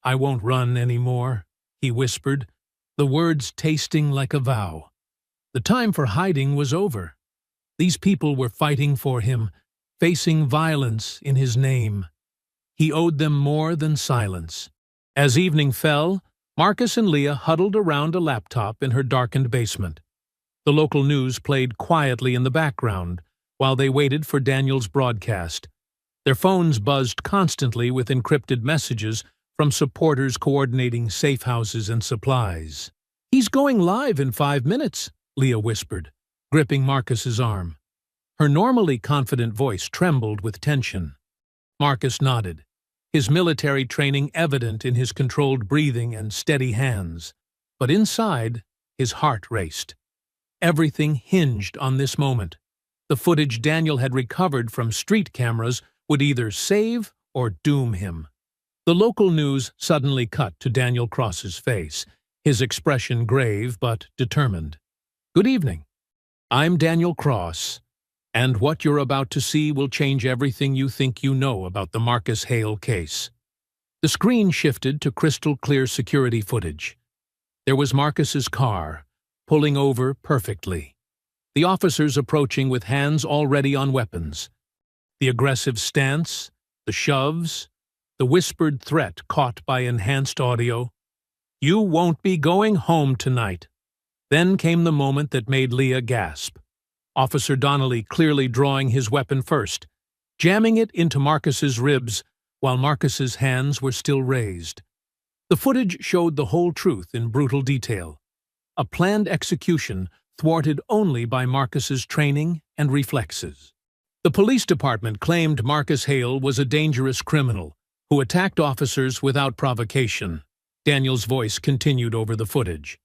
"I won't run anymore," he whispered, the words tasting like a vow. The time for hiding was over. These people were fighting for him, facing violence in his name. He owed them more than silence. As evening fell, Marcus and Leah huddled around a laptop in her darkened basement. The local news played quietly in the background while they waited for Daniel's broadcast. Their phones buzzed constantly with encrypted messages from supporters coordinating safe houses and supplies. "He's going live in 5 minutes," Leah whispered, gripping Marcus's arm. Her normally confident voice trembled with tension. Marcus nodded, his military training evident in his controlled breathing and steady hands. But inside, his heart raced. Everything hinged on this moment. The footage Daniel had recovered from street cameras would either save or doom him. The local news suddenly cut to Daniel Cross's face, his expression grave but determined. "Good evening. I'm Daniel Cross, and what you're about to see will change everything you think you know about the Marcus Hale case." The screen shifted to crystal-clear security footage. There was Marcus's car, pulling over perfectly. The officers approaching with hands already on weapons. The aggressive stance, the shoves, the whispered threat caught by enhanced audio. "You won't be going home tonight." Then came the moment that made Leah gasp. Officer Donnelly clearly drawing his weapon first, jamming it into Marcus's ribs while Marcus's hands were still raised. The footage showed the whole truth in brutal detail. A planned execution thwarted only by Marcus's training and reflexes. The police department claimed Marcus Hale was a dangerous criminal who attacked officers without provocation. Daniel's voice continued over the footage.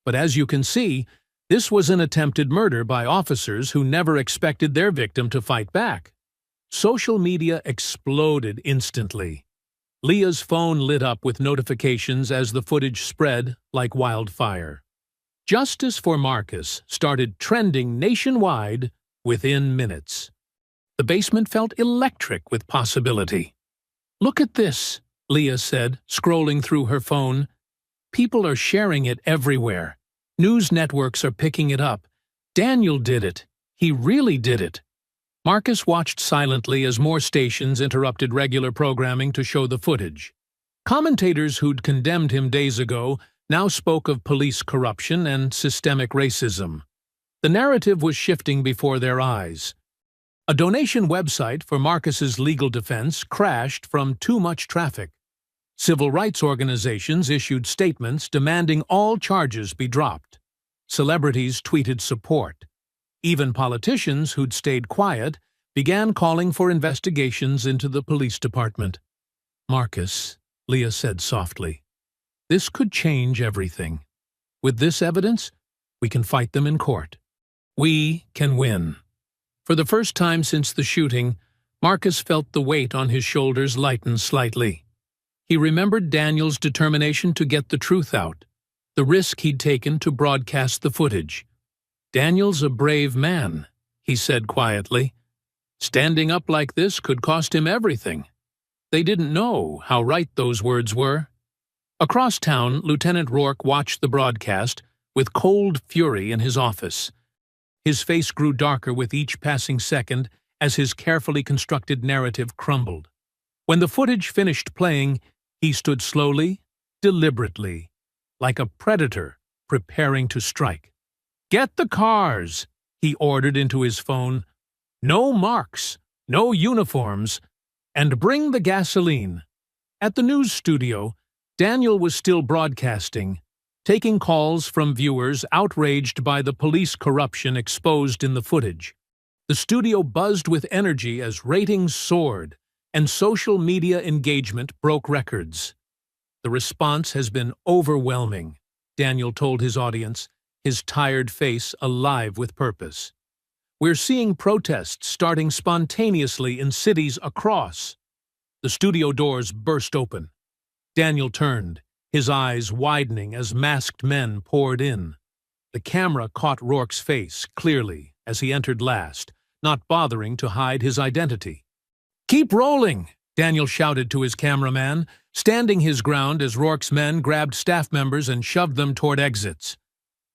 But as you can see, this was an attempted murder by officers who never expected their victim to fight back. Social media exploded instantly. Leah's phone lit up with notifications as the footage spread like wildfire. Justice for Marcus started trending nationwide within minutes. The basement felt electric with possibility. "Look at this," Leah said, scrolling through her phone. People are sharing it everywhere. News networks are picking it up. Daniel did it. He really did it. Marcus watched silently as more stations interrupted regular programming to show the footage. Commentators who'd condemned him days ago now spoke of police corruption and systemic racism. The narrative was shifting before their eyes. A donation website for Marcus's legal defense crashed from too much traffic. Civil rights organizations issued statements demanding all charges be dropped. Celebrities tweeted support. Even politicians who'd stayed quiet began calling for investigations into the police department. "Marcus," Leah said softly, "this could change everything. With this evidence, we can fight them in court. We can win." For the first time since the shooting, Marcus felt the weight on his shoulders lighten slightly. He remembered Daniel's determination to get the truth out, the risk he'd taken to broadcast the footage. "Daniel's a brave man," he said quietly. "Standing up like this could cost him everything." They didn't know how right those words were. Across town, Lieutenant Rourke watched the broadcast with cold fury in his office. His face grew darker with each passing second as his carefully constructed narrative crumbled. When the footage finished playing, he stood slowly, deliberately, like a predator preparing to strike. "Get the cars," he ordered into his phone. "No marks, no uniforms, and bring the gasoline." At the news studio, Daniel was still broadcasting, taking calls from viewers outraged by the police corruption exposed in the footage. The studio buzzed with energy as ratings soared and social media engagement broke records. "The response has been overwhelming," Daniel told his audience, his tired face alive with purpose. "We're seeing protests starting spontaneously in cities across." The studio doors burst open. Daniel turned, his eyes widening as masked men poured in. The camera caught Rourke's face clearly as he entered last, not bothering to hide his identity. "Keep rolling," Daniel shouted to his cameraman, standing his ground as Rourke's men grabbed staff members and shoved them toward exits.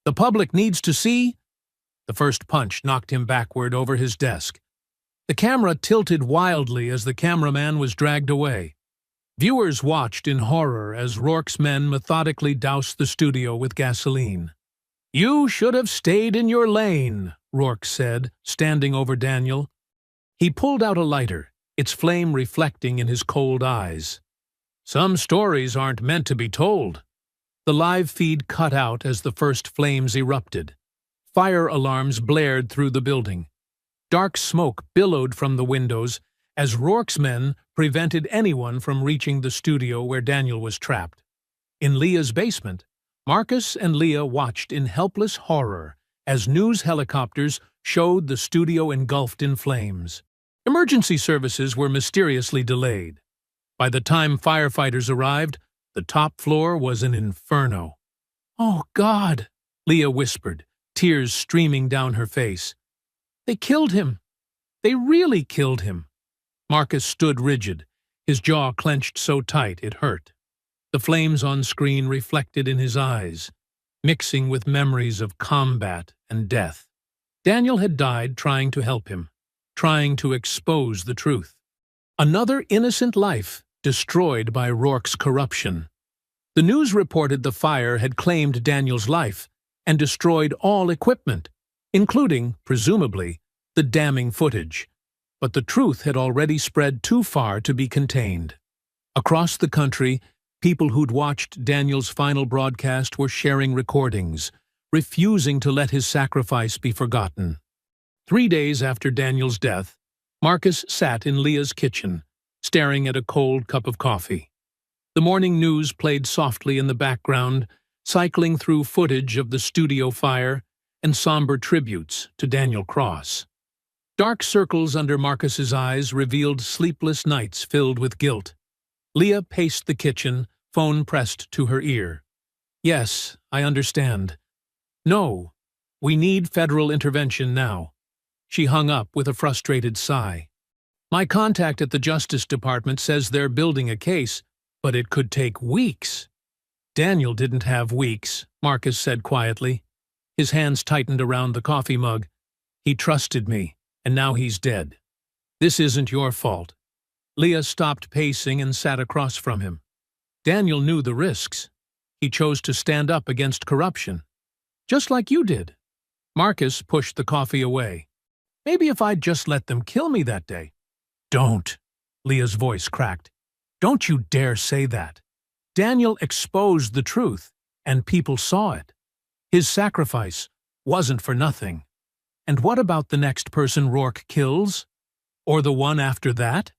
"The public needs to see—" The first punch knocked him backward over his desk. The camera tilted wildly as the cameraman was dragged away. Viewers watched in horror as Rourke's men methodically doused the studio with gasoline. "You should have stayed in your lane," Rourke said, standing over Daniel. He pulled out a lighter, its flame reflecting in his cold eyes. "Some stories aren't meant to be told." The live feed cut out as the first flames erupted. Fire alarms blared through the building. Dark smoke billowed from the windows as Rourke's men prevented anyone from reaching the studio where Daniel was trapped. In Leah's basement, Marcus and Leah watched in helpless horror as news helicopters showed the studio engulfed in flames. Emergency services were mysteriously delayed. By the time firefighters arrived, the top floor was an inferno. "Oh, God," Leah whispered, tears streaming down her face. "They killed him. They really killed him." Marcus stood rigid, his jaw clenched so tight it hurt. The flames on screen reflected in his eyes, mixing with memories of combat and death. Daniel had died trying to help him, trying to expose the truth. Another innocent life destroyed by Rourke's corruption. The news reported the fire had claimed Daniel's life and destroyed all equipment, including, presumably, the damning footage. But the truth had already spread too far to be contained. Across the country, people who'd watched Daniel's final broadcast were sharing recordings, refusing to let his sacrifice be forgotten. 3 days after Daniel's death, Marcus sat in Leah's kitchen, staring at a cold cup of coffee. The morning news played softly in the background, cycling through footage of the studio fire and somber tributes to Daniel Cross. Dark circles under Marcus's eyes revealed sleepless nights filled with guilt. Leah paced the kitchen, phone pressed to her ear. "Yes, I understand. No, we need federal intervention now." She hung up with a frustrated sigh. "My contact at the Justice Department says they're building a case, But it could take weeks. Daniel didn't have weeks, Marcus said quietly. His hands tightened around the coffee mug. He trusted me, and now he's dead. This isn't your fault. Leah stopped pacing and sat across from him. Daniel knew the risks. He chose to stand up against corruption. Just like you did. Marcus pushed the coffee away. Maybe if I'd just let them kill me that day. Don't, Leah's voice cracked. Don't you dare say that. Daniel exposed the truth, and people saw it. His sacrifice wasn't for nothing. And what about the next person Rourke kills? Or the one after that?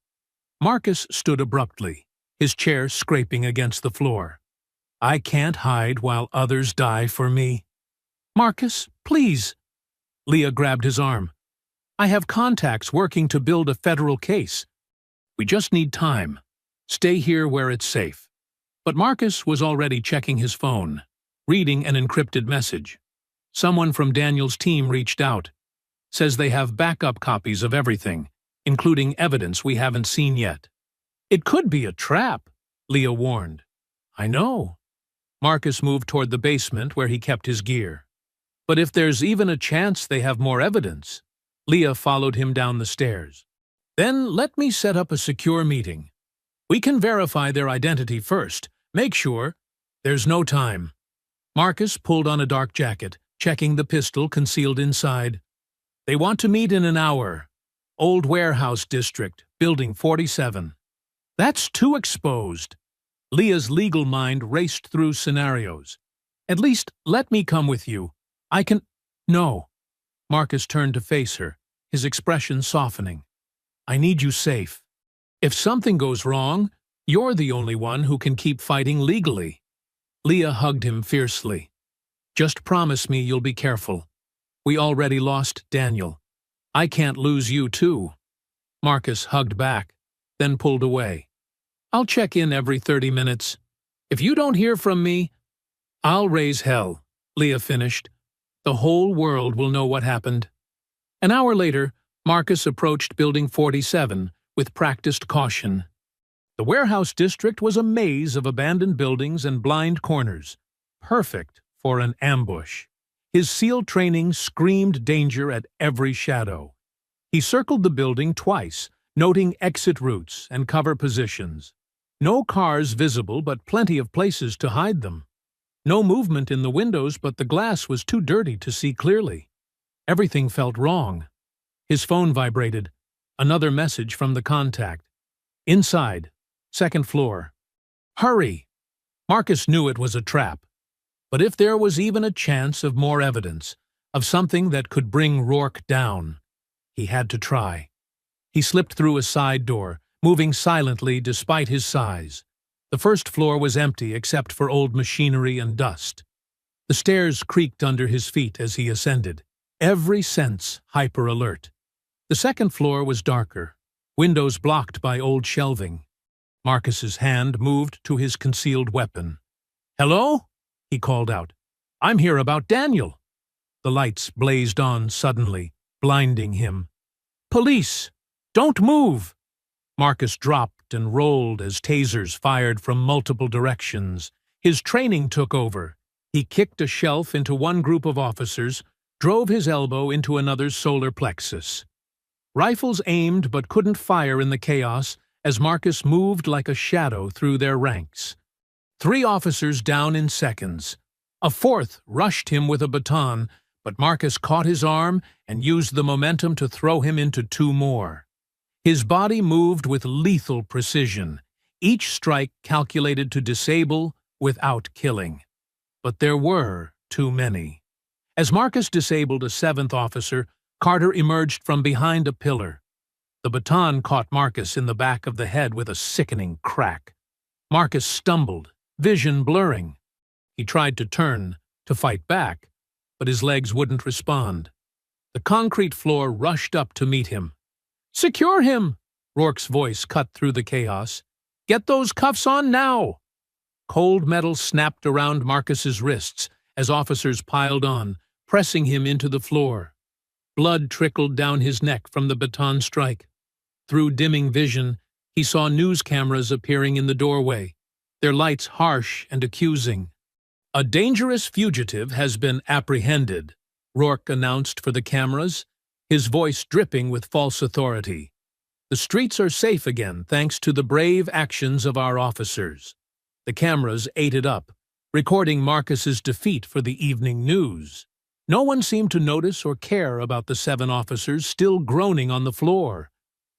Marcus stood abruptly, his chair scraping against the floor. I can't hide while others die for me. Marcus, please. Leah grabbed his arm. I have contacts working to build a federal case. We just need time. Stay here where it's safe. But Marcus was already checking his phone, reading an encrypted message. Someone from Daniel's team reached out. Says they have backup copies of everything, including evidence we haven't seen yet. It could be a trap, Leah warned. I know. Marcus moved toward the basement where he kept his gear. But if there's even a chance they have more evidence, Leah followed him down the stairs. Then let me set up a secure meeting. We can verify their identity first. Make sure there's no time. Marcus pulled on a dark jacket, checking the pistol concealed inside. They want to meet in an hour. Old Warehouse District, Building 47. That's too exposed. Leah's legal mind raced through scenarios. At least let me come with you. I can… No. Marcus turned to face her, his expression softening. I need you safe. If something goes wrong, you're the only one who can keep fighting legally. Leah hugged him fiercely. Just promise me you'll be careful. We already lost Daniel. I can't lose you too. Marcus hugged back, then pulled away. I'll check in every 30 minutes. If you don't hear from me, I'll raise hell, Leah finished. The whole world will know what happened. An hour later, Marcus approached Building 47 with practiced caution. The warehouse district was a maze of abandoned buildings and blind corners, perfect for an ambush. His SEAL training screamed danger at every shadow. He circled the building twice, noting exit routes and cover positions. No cars visible, but plenty of places to hide them. No movement in the windows, but the glass was too dirty to see clearly. Everything felt wrong. His phone vibrated. Another message from the contact. Inside, second floor. Hurry! Marcus knew it was a trap. But if there was even a chance of more evidence, of something that could bring Rourke down, he had to try. He slipped through a side door, moving silently despite his size. The first floor was empty except for old machinery and dust. The stairs creaked under his feet as he ascended, every sense hyper-alert. The second floor was darker, windows blocked by old shelving. Marcus's hand moved to his concealed weapon. Hello? He called out. I'm here about Daniel. The lights blazed on suddenly, blinding him. Police! Don't move! Marcus dropped and rolled as tasers fired from multiple directions. His training took over. He kicked a shelf into one group of officers, drove his elbow into another's solar plexus. Rifles aimed but couldn't fire in the chaos as Marcus moved like a shadow through their ranks. 3 officers down in seconds. A 4th rushed him with a baton, but Marcus caught his arm and used the momentum to throw him into 2 more. His body moved with lethal precision, each strike calculated to disable without killing. But there were too many. As Marcus disabled a 7th officer, Carter emerged from behind a pillar. The baton caught Marcus in the back of the head with a sickening crack. Marcus stumbled, vision blurring. He tried to turn, to fight back, but his legs wouldn't respond. The concrete floor rushed up to meet him. Secure him! Rourke's voice cut through the chaos. Get those cuffs on now! Cold metal snapped around Marcus's wrists as officers piled on, pressing him into the floor. Blood trickled down his neck from the baton strike. Through dimming vision, he saw news cameras appearing in the doorway. their lights harsh and accusing. "A dangerous fugitive has been apprehended," Rourke announced for the cameras, his voice dripping with false authority. "The streets are safe again thanks to the brave actions of our officers." The cameras ate it up, recording Marcus's defeat for the evening news. No one seemed to notice or care about the 7 officers still groaning on the floor,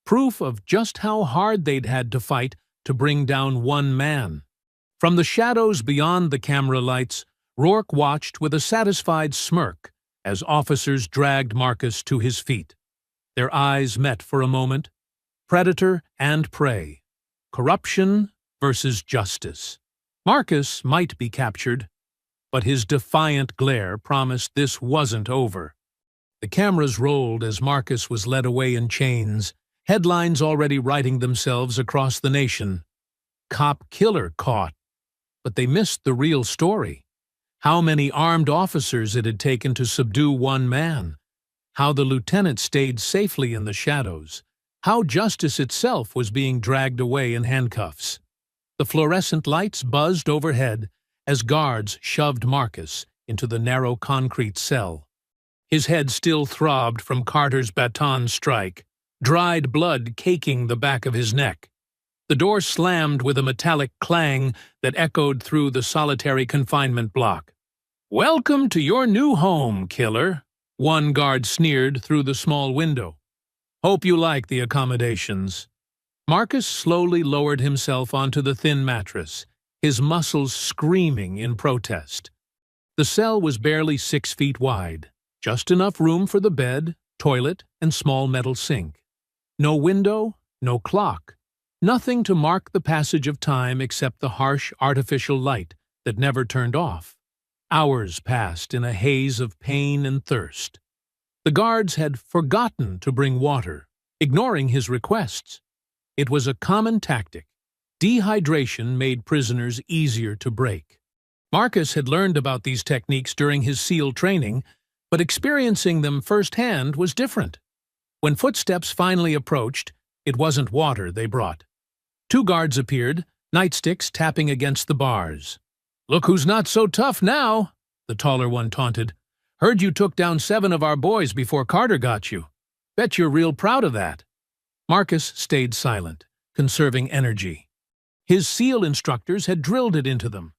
proof of just how hard they'd had to fight to bring down one man. From the shadows beyond the camera lights, Rourke watched with a satisfied smirk as officers dragged Marcus to his feet. Their eyes met for a moment. Predator and prey. Corruption versus justice. Marcus might be captured, but his defiant glare promised this wasn't over. The cameras rolled as Marcus was led away in chains, headlines already writing themselves across the nation. "Cop killer caught." But they missed the real story. How many armed officers it had taken to subdue one man. How the lieutenant stayed safely in the shadows. How justice itself was being dragged away in handcuffs. The fluorescent lights buzzed overhead as guards shoved Marcus into the narrow concrete cell. His head still throbbed from Carter's baton strike, dried blood caking the back of his neck. The door slammed with a metallic clang that echoed through the solitary confinement block. "Welcome to your new home, killer," one guard sneered through the small window. "Hope you like the accommodations." Marcus slowly lowered himself onto the thin mattress, his muscles screaming in protest. The cell was barely 6 feet wide, just enough room for the bed, toilet, and small metal sink. No window, no clock. Nothing to mark the passage of time except the harsh artificial light that never turned off. Hours passed in a haze of pain and thirst. The guards had forgotten to bring water, ignoring his requests. It was a common tactic. Dehydration made prisoners easier to break. Marcus had learned about these techniques during his SEAL training, but experiencing them firsthand was different. When footsteps finally approached, it wasn't water they brought. 2 guards appeared, nightsticks tapping against the bars. "Look who's not so tough now," the taller one taunted. "Heard you took down 7 of our boys before Carter got you. Bet you're real proud of that." Marcus stayed silent, conserving energy. His SEAL instructors had drilled it into them.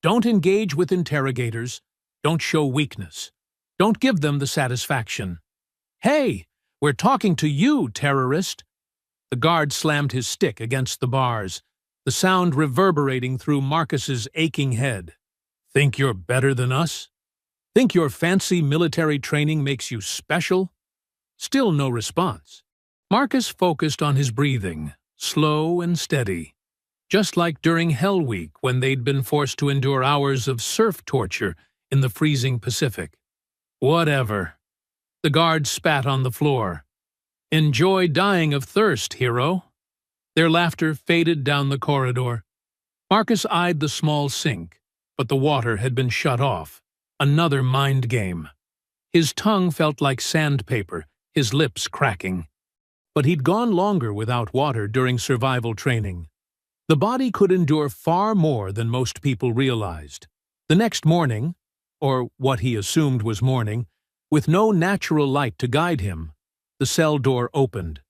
Don't engage with interrogators. Don't show weakness. Don't give them the satisfaction. "Hey, we're talking to you, terrorist." The guard slammed his stick against the bars, the sound reverberating through Marcus's aching head. "Think you're better than us? Think your fancy military training makes you special?" Still no response. Marcus focused on his breathing, slow and steady, just like during Hell Week when they'd been forced to endure hours of surf torture in the freezing Pacific. "Whatever." The guard spat on the floor. "Enjoy dying of thirst, hero." Their laughter faded down the corridor. Marcus eyed the small sink, but the water had been shut off. Another mind game. His tongue felt like sandpaper, his lips cracking. But he'd gone longer without water during survival training. The body could endure far more than most people realized. The next morning, or what he assumed was morning, with no natural light to guide him, the cell door opened.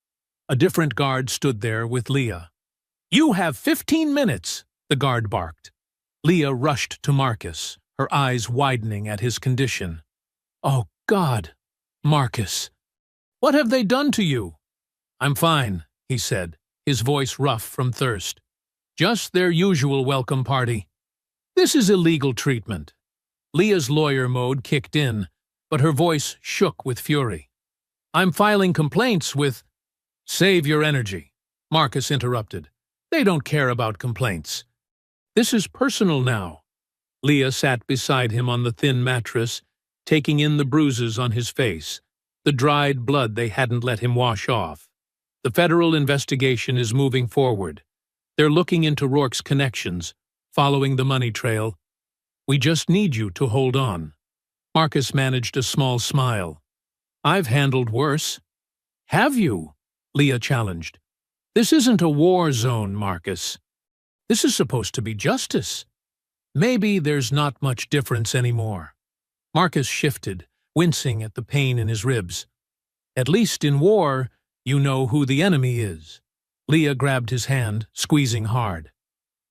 A different guard stood there with Leah. "You have 15 minutes, the guard barked. Leah rushed to Marcus, her eyes widening at his condition. "Oh, God, Marcus, what have they done to you?" "I'm fine," he said, his voice rough from thirst. "Just their usual welcome party. This is illegal treatment." Leah's lawyer mode kicked in, but her voice shook with fury. "I'm filing complaints with—" "Save your energy," Marcus interrupted. "They don't care about complaints. This is personal now." Leah sat beside him on the thin mattress, taking in the bruises on his face, the dried blood they hadn't let him wash off. "The federal investigation is moving forward. They're looking into Rourke's connections, following the money trail. We just need you to hold on." Marcus managed a small smile. "I've handled worse." "Have you?" Leah challenged. "This isn't a war zone, Marcus." This is supposed to be justice. Maybe there's not much difference anymore. Marcus shifted, wincing at the pain in his ribs. At least in war, you know who the enemy is. Leah grabbed his hand, squeezing hard.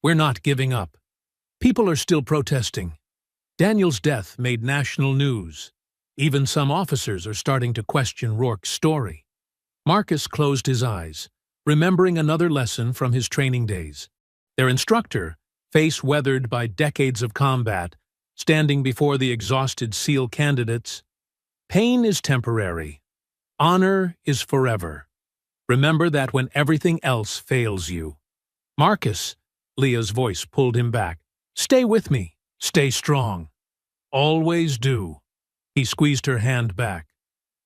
We're not giving up. People are still protesting. Daniel's death made national news. Even some officers are starting to question Rourke's story. Marcus closed his eyes, remembering another lesson from his training days. Their instructor, face weathered by decades of combat, standing before the exhausted SEAL candidates. Pain is temporary. Honor is forever. Remember that when everything else fails you. Marcus, Leah's voice pulled him back. Stay with me. Stay strong. Always do. He squeezed her hand back.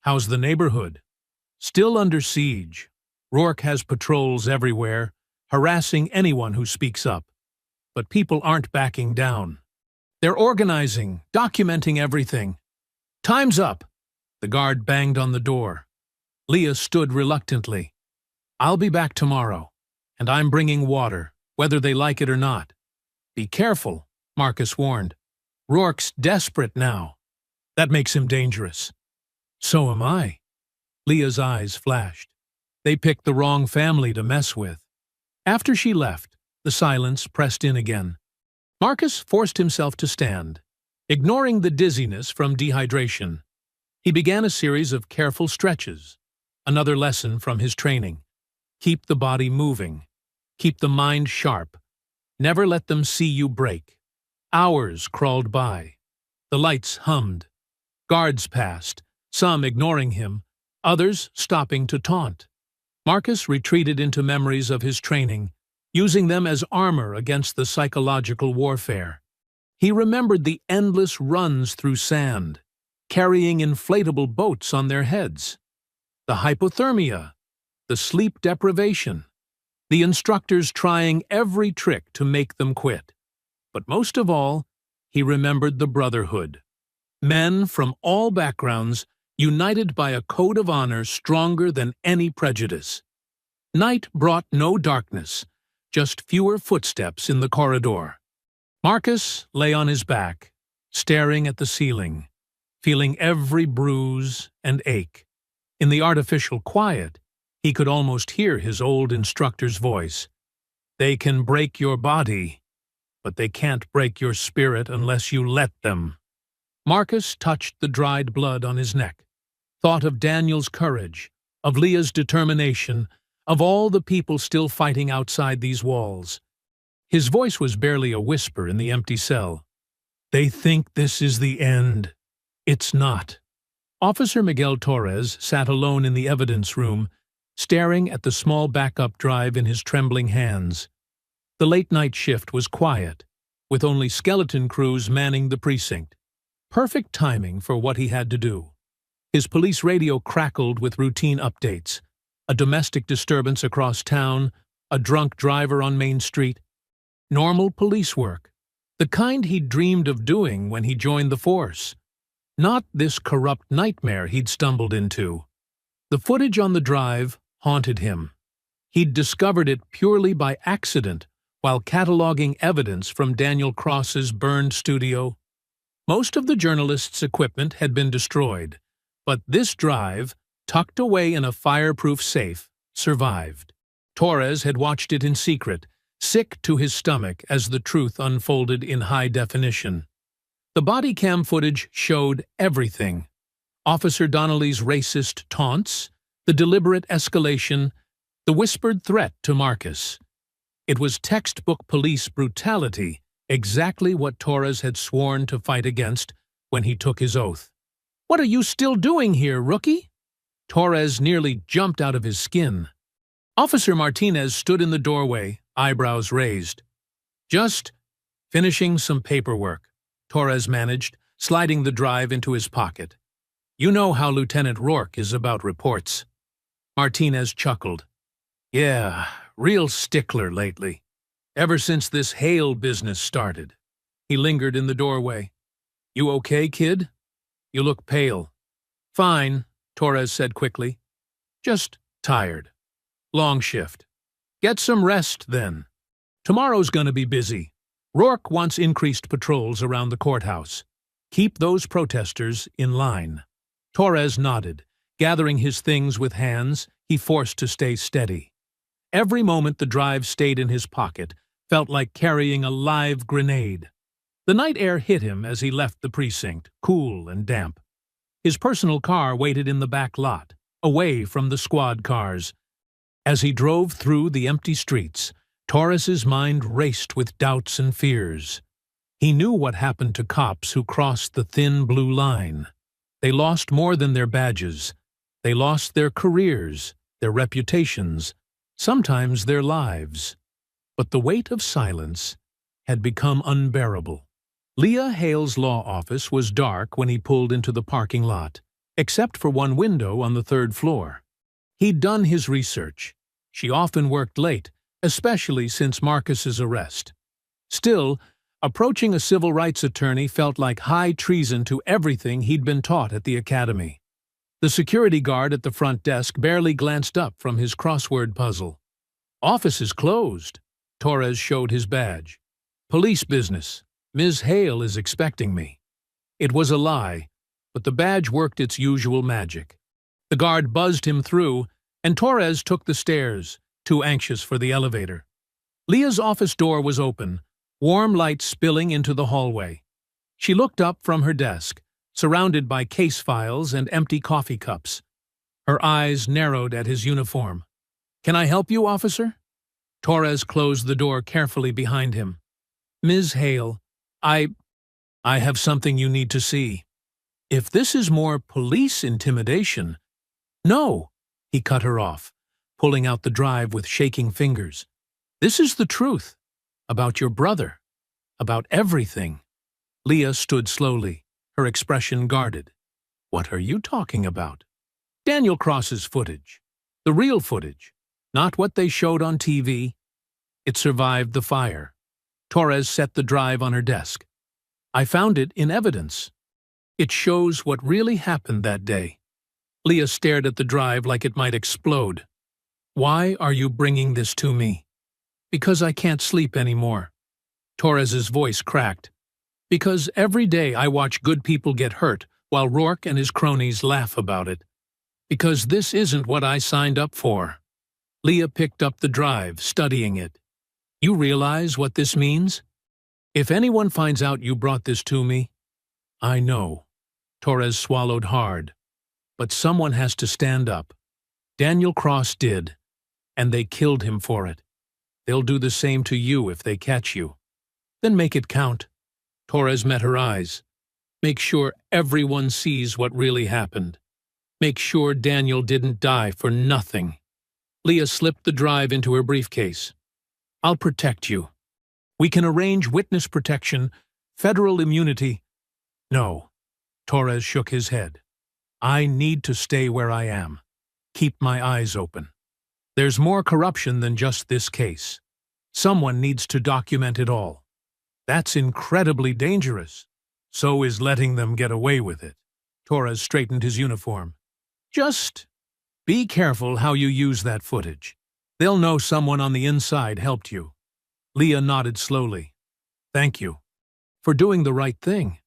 How's the neighborhood? Still under siege. Rourke has patrols everywhere, harassing anyone who speaks up. But people aren't backing down. They're organizing, documenting everything. Time's up. The guard banged on the door. Leah stood reluctantly. I'll be back tomorrow, and I'm bringing water, whether they like it or not. Be careful, Marcus warned. Rourke's desperate now. That makes him dangerous. So am I. Leah's eyes flashed. They picked the wrong family to mess with. After she left, the silence pressed in again. Marcus forced himself to stand, ignoring the dizziness from dehydration. He began a series of careful stretches, another lesson from his training. Keep the body moving. Keep the mind sharp. Never let them see you break. Hours crawled by. The lights hummed. Guards passed, some ignoring him, others stopping to taunt. Marcus retreated into memories of his training, using them as armor against the psychological warfare. He remembered the endless runs through sand, carrying inflatable boats on their heads, the hypothermia, the sleep deprivation, the instructors trying every trick to make them quit. But most of all, he remembered the brotherhood. Men from all backgrounds, united by a code of honor stronger than any prejudice. Night brought no darkness, just fewer footsteps in the corridor. Marcus lay on his back, staring at the ceiling, feeling every bruise and ache. In the artificial quiet, he could almost hear his old instructor's voice. They can break your body, but they can't break your spirit unless you let them. Marcus touched the dried blood on his neck, thought of Daniel's courage, of Leah's determination, of all the people still fighting outside these walls. His voice was barely a whisper in the empty cell. They think this is the end. It's not. Officer Miguel Torres sat alone in the evidence room, staring at the small backup drive in his trembling hands. The late-night shift was quiet, with only skeleton crews manning the precinct. Perfect timing for what he had to do. His police radio crackled with routine updates. A domestic disturbance across town, a drunk driver on Main Street. Normal police work, the kind he'd dreamed of doing when he joined the force. Not this corrupt nightmare he'd stumbled into. The footage on the drive haunted him. He'd discovered it purely by accident while cataloging evidence from Daniel Cross's burned studio. Most of the journalist's equipment had been destroyed, but this drive, tucked away in a fireproof safe, survived. Torres had watched it in secret, sick to his stomach as the truth unfolded in high definition. The body cam footage showed everything. Officer Donnelly's racist taunts, the deliberate escalation, the whispered threat to Marcus. It was textbook police brutality, exactly what Torres had sworn to fight against when he took his oath. "What are you still doing here, rookie?" Torres nearly jumped out of his skin. Officer Martinez stood in the doorway, eyebrows raised. "Just finishing some paperwork," Torres managed, sliding the drive into his pocket. "You know how Lieutenant Rourke is about reports." Martinez chuckled. "Yeah, real stickler lately. Ever since this Hale business started." He lingered in the doorway. "You okay, kid? You look pale." "Fine," Torres said quickly. "Just tired. Long shift. Get some rest, then." Tomorrow's gonna be busy. Rourke wants increased patrols around the courthouse. Keep those protesters in line. Torres nodded. Gathering his things with hands, he forced to stay steady. Every moment the drive stayed in his pocket felt like carrying a live grenade. The night air hit him as he left the precinct, cool and damp. His personal car waited in the back lot, away from the squad cars. As he drove through the empty streets, Torres's mind raced with doubts and fears. He knew what happened to cops who crossed the thin blue line. They lost more than their badges. They lost their careers, their reputations, sometimes their lives. But the weight of silence had become unbearable. Leah Hale's law office was dark when he pulled into the parking lot, except for one window on the third floor. He'd done his research. She often worked late, especially since Marcus's arrest. Still, approaching a civil rights attorney felt like high treason to everything he'd been taught at the academy. The security guard at the front desk barely glanced up from his crossword puzzle. "Office is closed." Torres showed his badge. "Police business. Ms. Hale is expecting me." It was a lie, but the badge worked its usual magic. The guard buzzed him through, and Torres took the stairs, too anxious for the elevator. Leah's office door was open, warm light spilling into the hallway. She looked up from her desk, surrounded by case files and empty coffee cups. Her eyes narrowed at his uniform. "Can I help you, officer?" Torres closed the door carefully behind him. "Ms. Hale, I have something you need to see. If this is more police intimidation—" "No," he cut her off, pulling out the drive with shaking fingers. "This is the truth. About your brother. About everything." Leah stood slowly, her expression guarded. "What are you talking about?" "Daniel Cross's footage. The real footage. Not what they showed on TV. It survived the fire." Torres set the drive on her desk. "I found it in evidence. It shows what really happened that day." Leah stared at the drive like it might explode. "Why are you bringing this to me?" "Because I can't sleep anymore." Torres's voice cracked. "Because every day I watch good people get hurt while Rourke and his cronies laugh about it. Because this isn't what I signed up for." Leah picked up the drive, studying it. "You realize what this means? If anyone finds out you brought this to me—" "I know." Torres swallowed hard. "But someone has to stand up. Daniel Cross did, and they killed him for it. They'll do the same to you if they catch you. Then make it count." Torres met her eyes. "Make sure everyone sees what really happened. Make sure Daniel didn't die for nothing." Leah slipped the drive into her briefcase. "I'll protect you. We can arrange witness protection, federal immunity." "No." Torres shook his head. "I need to stay where I am. Keep my eyes open. There's more corruption than just this case. Someone needs to document it all. That's incredibly dangerous. So is letting them get away with it." Torres straightened his uniform. "Just be careful how you use that footage. They'll know someone on the inside helped you." Leah nodded slowly. "Thank you. For doing the right thing.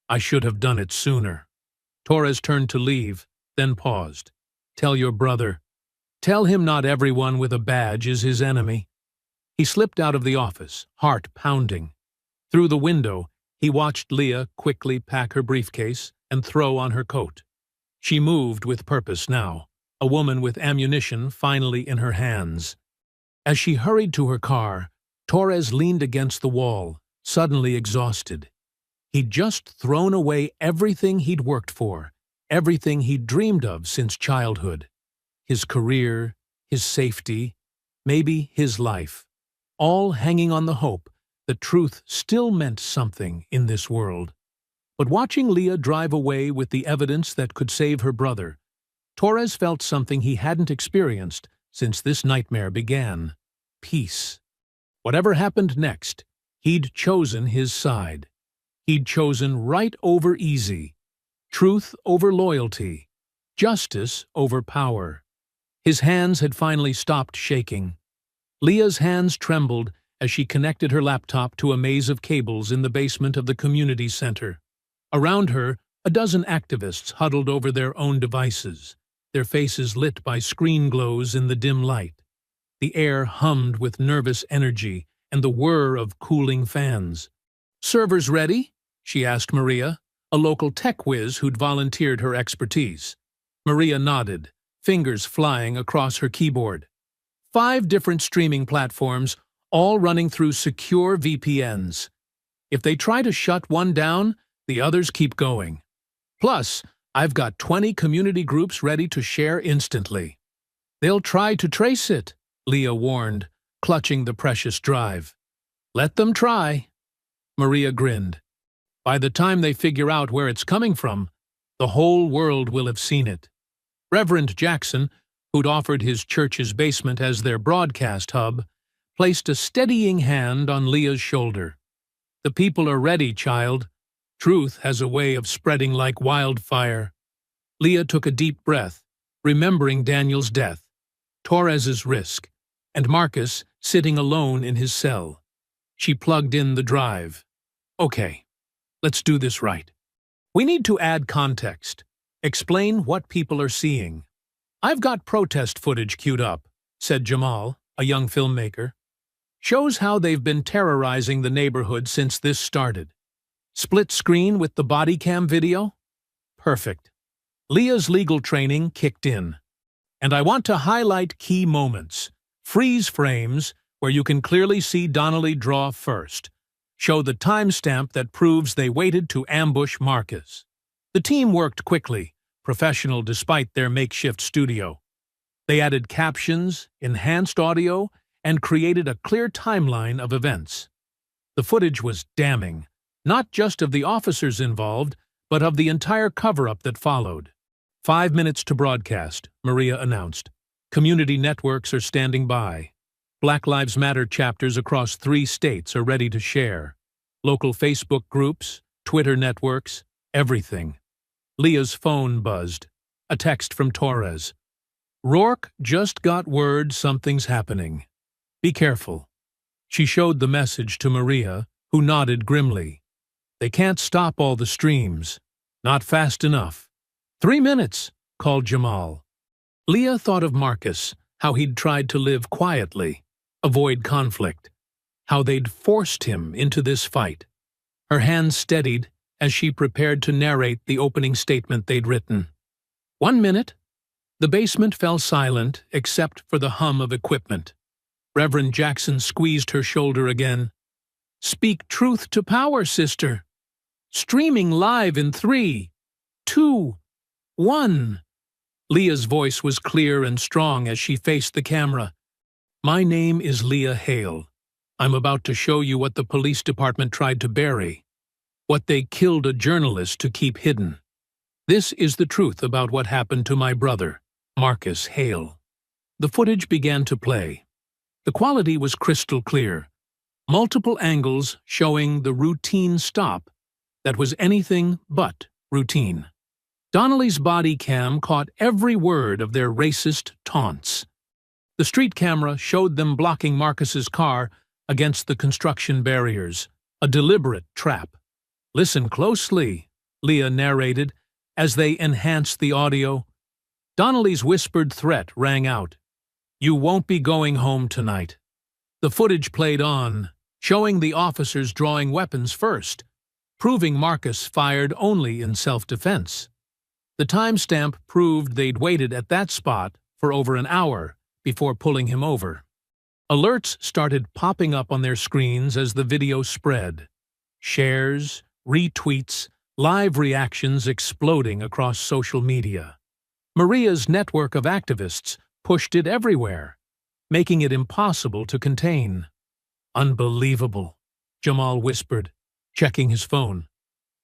I should have done it sooner." Torres turned to leave, then paused. "Tell your brother. Tell him not everyone with a badge is his enemy." He slipped out of the office, heart pounding. Through the window, he watched Leah quickly pack her briefcase and throw on her coat. She moved with purpose now, a woman with ammunition finally in her hands. As she hurried to her car, Torres leaned against the wall, suddenly exhausted. He'd just thrown away everything he'd worked for, everything he'd dreamed of since childhood. His career, his safety, maybe his life, all hanging on the hope that truth still meant something in this world. But watching Leah drive away with the evidence that could save her brother, Torres felt something he hadn't experienced since this nightmare began: peace. Whatever happened next, he'd chosen his side. He'd chosen right over easy, truth over loyalty, justice over power. His hands had finally stopped shaking. Leah's hands trembled as she connected her laptop to a maze of cables in the basement of the community center. Around her, a dozen activists huddled over their own devices, their faces lit by screen glows in the dim light. The air hummed with nervous energy and the whir of cooling fans. "Servers ready?" she asked Maria, a local tech whiz who'd volunteered her expertise. Maria nodded, fingers flying across her keyboard. 5 different streaming platforms, all running through secure VPNs. If they try to shut one down, the others keep going. Plus, I've got 20 community groups ready to share instantly. "They'll try to trace it," Leah warned, clutching the precious drive. "Let them try." Maria grinned. "By the time they figure out where it's coming from, the whole world will have seen it." Reverend Jackson, who'd offered his church's basement as their broadcast hub, placed a steadying hand on Leah's shoulder. "The people are ready, child. Truth has a way of spreading like wildfire." Leah took a deep breath, remembering Daniel's death, Torres's risk, and Marcus sitting alone in his cell. She plugged in the drive. "Okay, let's do this right. We need to add context. Explain what people are seeing." "I've got protest footage queued up," said Jamal, a young filmmaker. "Shows how they've been terrorizing the neighborhood since this started. Split screen with the body cam video? Perfect." Leah's legal training kicked in. "And I want to highlight key moments. Freeze frames, where you can clearly see Donnelly draw first. Show the timestamp that proves they waited to ambush Marcus." The team worked quickly, professional despite their makeshift studio. They added captions, enhanced audio, and created a clear timeline of events. The footage was damning, not just of the officers involved, but of the entire cover-up that followed. 5 minutes to broadcast, Maria announced. Community networks are standing by. Black Lives Matter chapters across 3 states are ready to share. Local Facebook groups, Twitter networks, everything. Leah's phone buzzed. A text from Torres. "Rourke just got word something's happening. Be careful." She showed the message to Maria, who nodded grimly. "They can't stop all the streams. Not fast enough." 3 minutes, called Jamal. Leah thought of Marcus, how he'd tried to live quietly, avoid conflict, how they'd forced him into this fight. Her hands steadied as she prepared to narrate the opening statement they'd written. 1 minute. The basement fell silent except for the hum of equipment. Reverend Jackson squeezed her shoulder again. "Speak truth to power, sister. Streaming live in 3, 2, 1. Leah's voice was clear and strong as she faced the camera. "My name is Leah Hale. I'm about to show you what the police department tried to bury, what they killed a journalist to keep hidden. This is the truth about what happened to my brother, Marcus Hale." The footage began to play. The quality was crystal clear. Multiple angles showing the routine stop that was anything but routine. Donnelly's body cam caught every word of their racist taunts. The street camera showed them blocking Marcus's car against the construction barriers, a deliberate trap. "Listen closely," Leah narrated as they enhanced the audio. Donnelly's whispered threat rang out. "You won't be going home tonight." The footage played on, showing the officers drawing weapons first, proving Marcus fired only in self-defense. The timestamp proved they'd waited at that spot for over an hour before pulling him over. Alerts started popping up on their screens as the video spread. Shares, retweets, live reactions exploding across social media. Maria's network of activists pushed it everywhere, making it impossible to contain. "Unbelievable," Jamal whispered, checking his phone.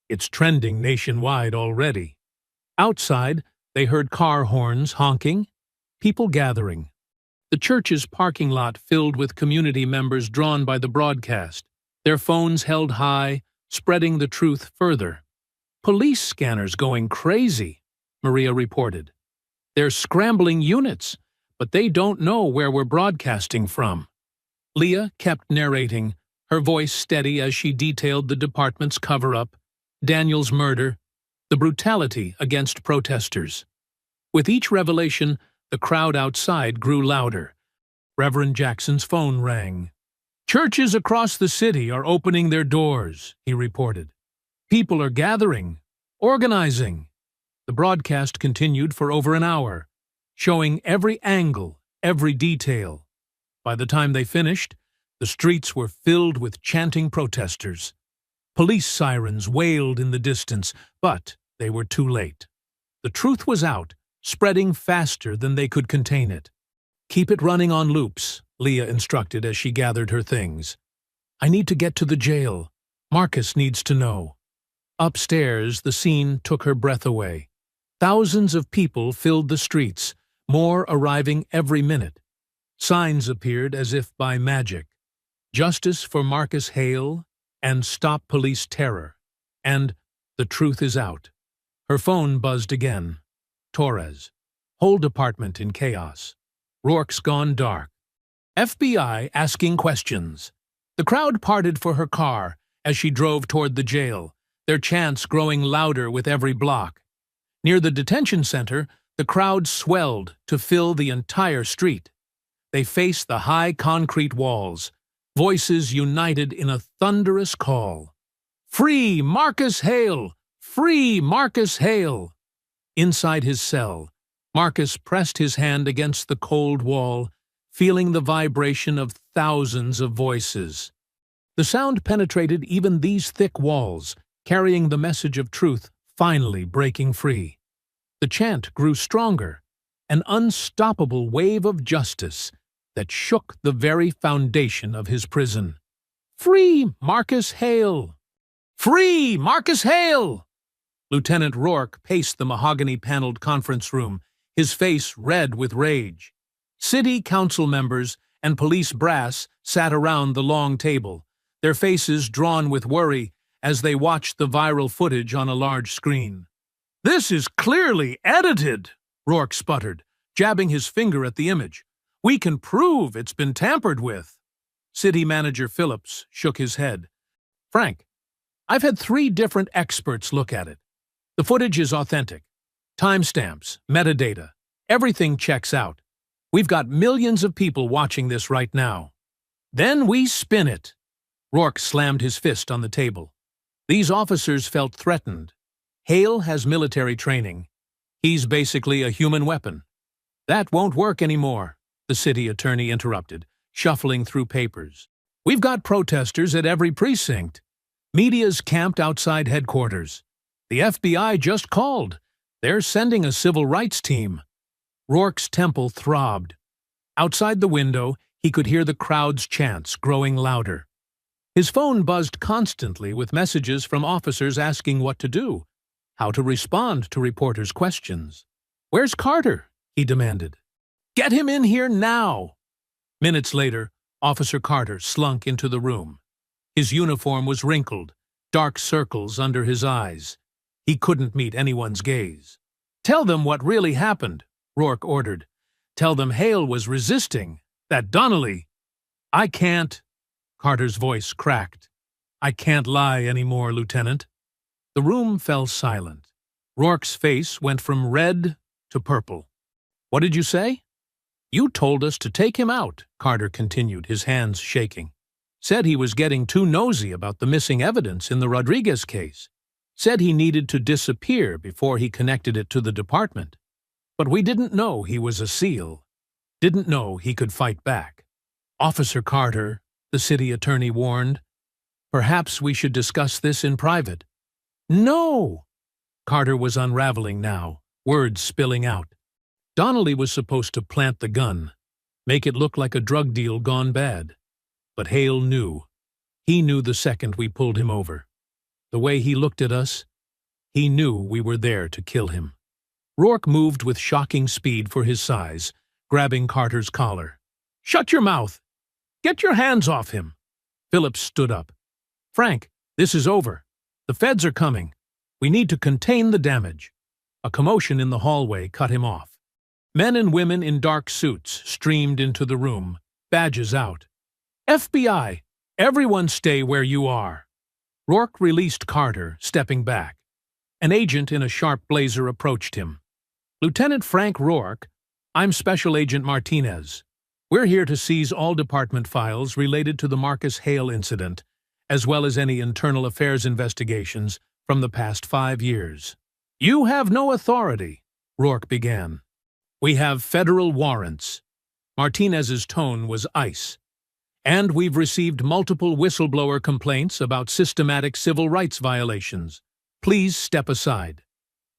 "It's trending nationwide already." Outside, they heard car horns honking, people gathering. The church's parking lot filled with community members drawn by the broadcast, their phones held high, spreading the truth further. "Police scanners going crazy," Maria reported. "They're scrambling units, but they don't know where we're broadcasting from." Leah kept narrating, her voice steady as she detailed the department's cover-up, Daniel's murder, the brutality against protesters. With each revelation, the crowd outside grew louder. Reverend Jackson's phone rang. "Churches across the city are opening their doors," he reported. "People are gathering, organizing." The broadcast continued for over an hour, showing every angle, every detail. By the time they finished, the streets were filled with chanting protesters. Police sirens wailed in the distance, but they were too late. The truth was out, spreading faster than they could contain it. "Keep it running on loops," Leah instructed as she gathered her things. "I need to get to the jail. Marcus needs to know." Upstairs, the scene took her breath away. Thousands of people filled the streets, more arriving every minute. Signs appeared as if by magic. "Justice for Marcus Hale" and "Stop Police Terror" and "The Truth is Out." Her phone buzzed again. Torres. "Whole department in chaos. Rourke's gone dark. FBI asking questions." The crowd parted for her car as she drove toward the jail, their chants growing louder with every block. Near the detention center, the crowd swelled to fill the entire street. They faced the high concrete walls, voices united in a thunderous call. "Free Marcus Hale! Free Marcus Hale!" Inside his cell, Marcus pressed his hand against the cold wall, feeling the vibration of thousands of voices. The sound penetrated even these thick walls, carrying the message of truth finally breaking free. The chant grew stronger, an unstoppable wave of justice that shook the very foundation of his prison. "Free Marcus Hale! Free Marcus Hale!" Lieutenant Rourke paced the mahogany-paneled conference room, his face red with rage. City council members and police brass sat around the long table, their faces drawn with worry as they watched the viral footage on a large screen. "This is clearly edited," Rourke sputtered, jabbing his finger at the image. "We can prove it's been tampered with." City Manager Phillips shook his head. "Frank, I've had 3 different experts look at it. The footage is authentic. Timestamps, metadata, everything checks out. We've got millions of people watching this right now." "Then we spin it." Rourke slammed his fist on the table. These officers felt threatened. Hale has military training. He's basically a human weapon. "That won't work anymore," the city attorney interrupted, shuffling through papers. "We've got protesters at every precinct. Media's camped outside headquarters. The FBI just called. They're sending a civil rights team." Rourke's temple throbbed. Outside the window, he could hear the crowd's chants growing louder. His phone buzzed constantly with messages from officers asking what to do, how to respond to reporters' questions. "Where's Carter?" he demanded. "Get him in here now!" Minutes later, Officer Carter slunk into the room. His uniform was wrinkled, dark circles under his eyes. He couldn't meet anyone's gaze. "Tell them what really happened," Rourke ordered. "Tell them Hale was resisting. That Donnelly—" "I can't." Carter's voice cracked. "I can't lie anymore, Lieutenant." The room fell silent. Rourke's face went from red to purple. "What did you say?" "You told us to take him out," Carter continued, his hands shaking. "Said he was getting too nosy about the missing evidence in the Rodriguez case. Said he needed to disappear before he connected it to the department. But we didn't know he was a SEAL. Didn't know he could fight back." "Officer Carter," the city attorney warned, "perhaps we should discuss this in private." "No!" Carter was unraveling now, words spilling out. "Donnelly was supposed to plant the gun, make it look like a drug deal gone bad. But Hale knew. He knew the second we pulled him over. The way he looked at us, he knew we were there to kill him." Rourke moved with shocking speed for his size, grabbing Carter's collar. "Shut your mouth! Get your hands off him!" Phillips stood up. "Frank, this is over. The feds are coming. We need to contain the damage." A commotion in the hallway cut him off. Men and women in dark suits streamed into the room, badges out. FBI, everyone stay where you are. Rourke released Carter, stepping back. An agent in a sharp blazer approached him. Lieutenant Frank Rourke, I'm Special Agent Martinez. We're here to seize all department files related to the Marcus Hale incident, as well as any internal affairs investigations from the past 5 years. You have no authority, Rourke began. We have federal warrants. Martinez's tone was ice. And we've received multiple whistleblower complaints about systematic civil rights violations. Please step aside.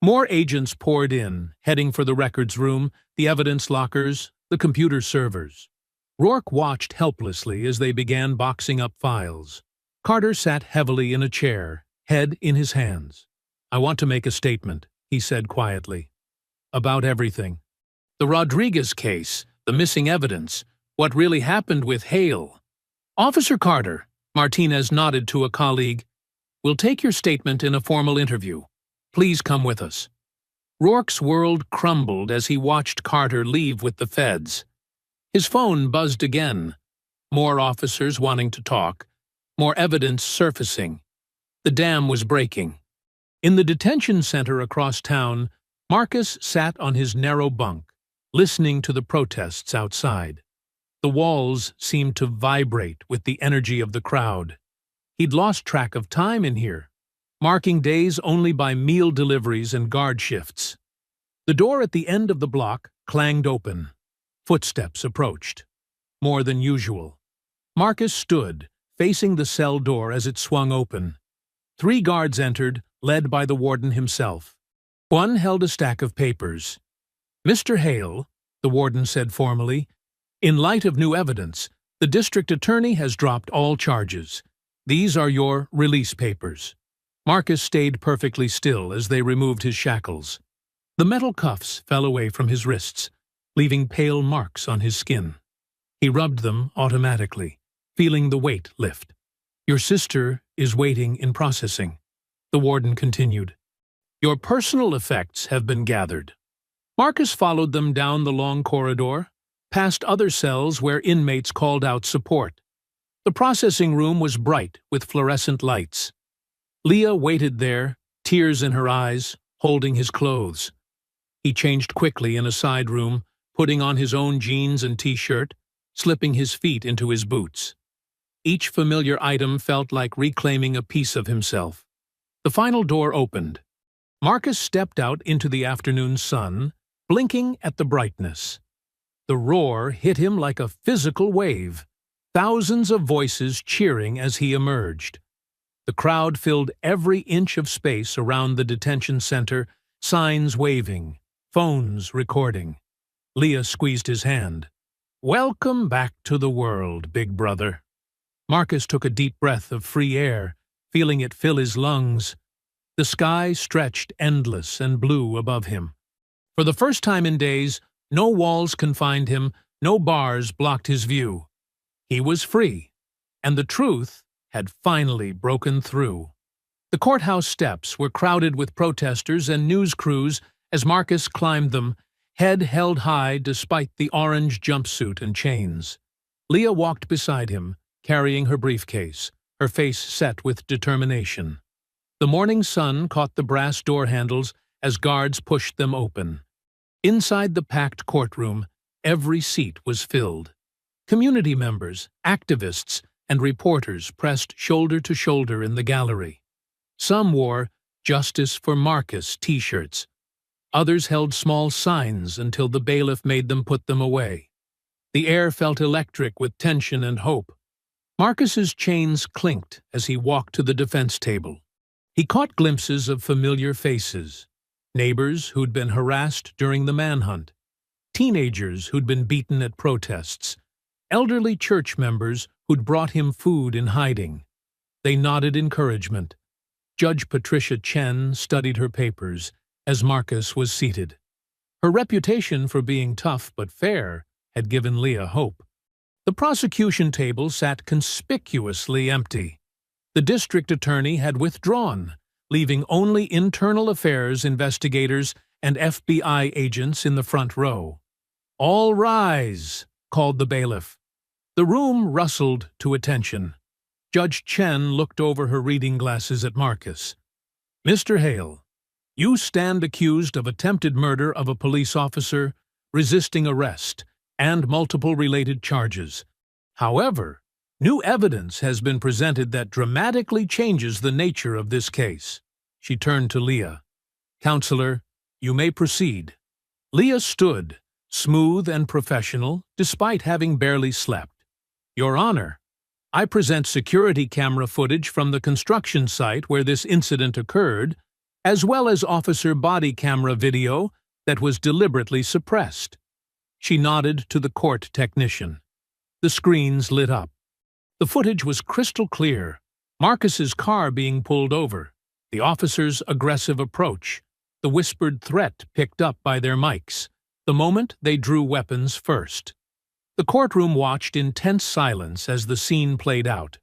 More agents poured in, heading for the records room, the evidence lockers, the computer servers. Rourke watched helplessly as they began boxing up files. Carter sat heavily in a chair, head in his hands. I want to make a statement, he said quietly. About everything. The Rodriguez case, the missing evidence, what really happened with Hale. Officer Carter, Martinez nodded to a colleague, we'll take your statement in a formal interview. Please come with us. Rourke's world crumbled as he watched Carter leave with the feds. His phone buzzed again. More officers wanting to talk. More evidence surfacing. The dam was breaking. In the detention center across town, Marcus sat on his narrow bunk, listening to the protests outside. The walls seemed to vibrate with the energy of the crowd. He'd lost track of time in here, marking days only by meal deliveries and guard shifts. The door at the end of the block clanged open. Footsteps approached. More than usual. Marcus stood, facing the cell door as it swung open. 3 guards entered, led by the warden himself. One held a stack of papers. Mr. Hale, the warden said formally, in light of new evidence, the district attorney has dropped all charges. These are your release papers. Marcus stayed perfectly still as they removed his shackles. The metal cuffs fell away from his wrists, leaving pale marks on his skin. He rubbed them automatically, feeling the weight lift. Your sister is waiting in processing, the warden continued. Your personal effects have been gathered. Marcus followed them down the long corridor, past other cells where inmates called out support. The processing room was bright with fluorescent lights. Leah waited there, tears in her eyes, holding his clothes. He changed quickly in a side room, putting on his own jeans and t-shirt, slipping his feet into his boots. Each familiar item felt like reclaiming a piece of himself. The final door opened. Marcus stepped out into the afternoon sun, blinking at the brightness. The roar hit him like a physical wave, thousands of voices cheering as he emerged. The crowd filled every inch of space around the detention center, signs waving, phones recording. Leah squeezed his hand. Welcome back to the world, big brother. Marcus took a deep breath of free air, feeling it fill his lungs. The sky stretched endless and blue above him. For the first time in days, no walls confined him, no bars blocked his view. He was free, and the truth had finally broken through. The courthouse steps were crowded with protesters and news crews as Marcus climbed them, head held high despite the orange jumpsuit and chains. Leah walked beside him, carrying her briefcase, her face set with determination. The morning sun caught the brass door handles as guards pushed them open. Inside the packed courtroom, every seat was filled. Community members, activists, and reporters pressed shoulder to shoulder in the gallery. Some wore "Justice for Marcus" t-shirts. Others held small signs until the bailiff made them put them away. The air felt electric with tension and hope. Marcus's chains clinked as he walked to the defense table. He caught glimpses of familiar faces. Neighbors who'd been harassed during the manhunt. Teenagers who'd been beaten at protests. Elderly church members who'd brought him food in hiding. They nodded encouragement. Judge Patricia Chen studied her papers as Marcus was seated. Her reputation for being tough but fair had given Leah hope. The prosecution table sat conspicuously empty. The district attorney had withdrawn, leaving only internal affairs investigators and FBI agents in the front row. "All rise," called the bailiff. The room rustled to attention. Judge Chen looked over her reading glasses at Marcus. "Mr. Hale, you stand accused of attempted murder of a police officer, resisting arrest, and multiple related charges. However, new evidence has been presented that dramatically changes the nature of this case." She turned to Leah. "Counselor, you may proceed." Leah stood, smooth and professional, despite having barely slept. "Your Honor, I present security camera footage from the construction site where this incident occurred, as well as officer body camera video that was deliberately suppressed." She nodded to the court technician. The screens lit up. The footage was crystal clear. Marcus's car being pulled over, the officer's aggressive approach, the whispered threat picked up by their mics, the moment they drew weapons first. The courtroom watched in tense silence as the scene played out.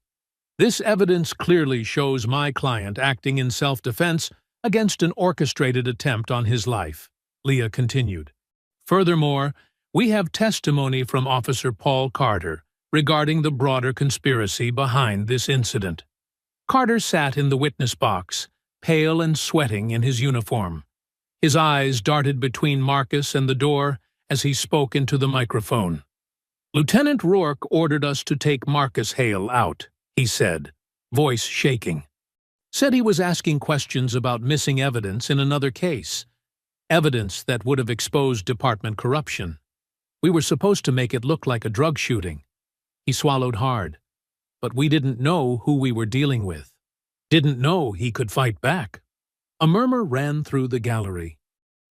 "This evidence clearly shows my client acting in self-defense against an orchestrated attempt on his life," Leah continued. "Furthermore, we have testimony from Officer Paul Carter regarding the broader conspiracy behind this incident." Carter sat in the witness box, pale and sweating in his uniform. His eyes darted between Marcus and the door as he spoke into the microphone. "Lieutenant Rourke ordered us to take Marcus Hale out," he said, voice shaking. "Said he was asking questions about missing evidence in another case, evidence that would have exposed department corruption. We were supposed to make it look like a drug shooting." He swallowed hard. "But we didn't know who we were dealing with. Didn't know he could fight back." A murmur ran through the gallery.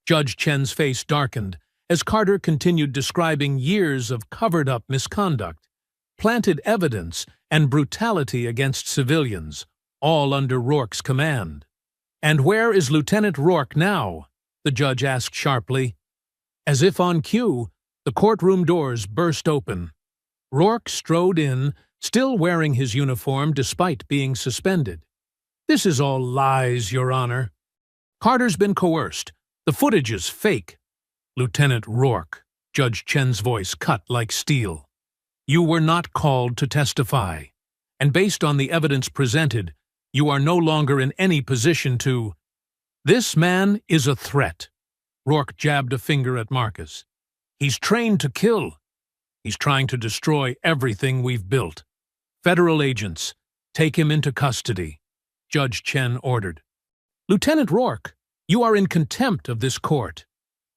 Judge Chen's face darkened as Carter continued describing years of covered-up misconduct, planted evidence, and brutality against civilians, all under Rourke's command. "And where is Lieutenant Rourke now?" the judge asked sharply. As if on cue, the courtroom doors burst open. Rourke strode in, still wearing his uniform despite being suspended. "This is all lies, Your Honor. Carter's been coerced. The footage is fake." "Lieutenant Rourke," Judge Chen's voice cut like steel, "you were not called to testify, and based on the evidence presented, you are no longer in any position to—" "This man is a threat." Rourke jabbed a finger at Marcus. "He's trained to kill. He's trying to destroy everything we've built. Federal agents, take him into custody," Judge Chen ordered. "Lieutenant Rourke, you are in contempt of this court."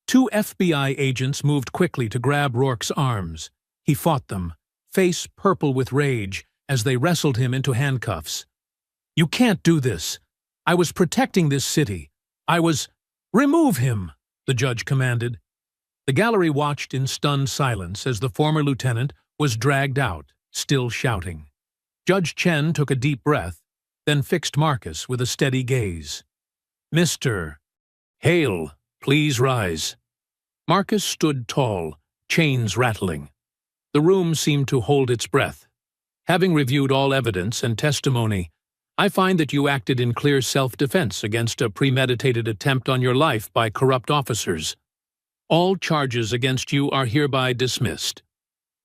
Two FBI agents moved quickly to grab Rourke's arms. He fought them, face purple with rage, as they wrestled him into handcuffs. "You can't do this. I was protecting this city. I was—" "Remove him," the judge commanded. The gallery watched in stunned silence as the former lieutenant was dragged out, still shouting. Judge Chen took a deep breath, then fixed Marcus with a steady gaze. "Mr. Hale, please rise." Marcus stood tall, chains rattling. The room seemed to hold its breath. "Having reviewed all evidence and testimony, I find that you acted in clear self-defense against a premeditated attempt on your life by corrupt officers. All charges against you are hereby dismissed."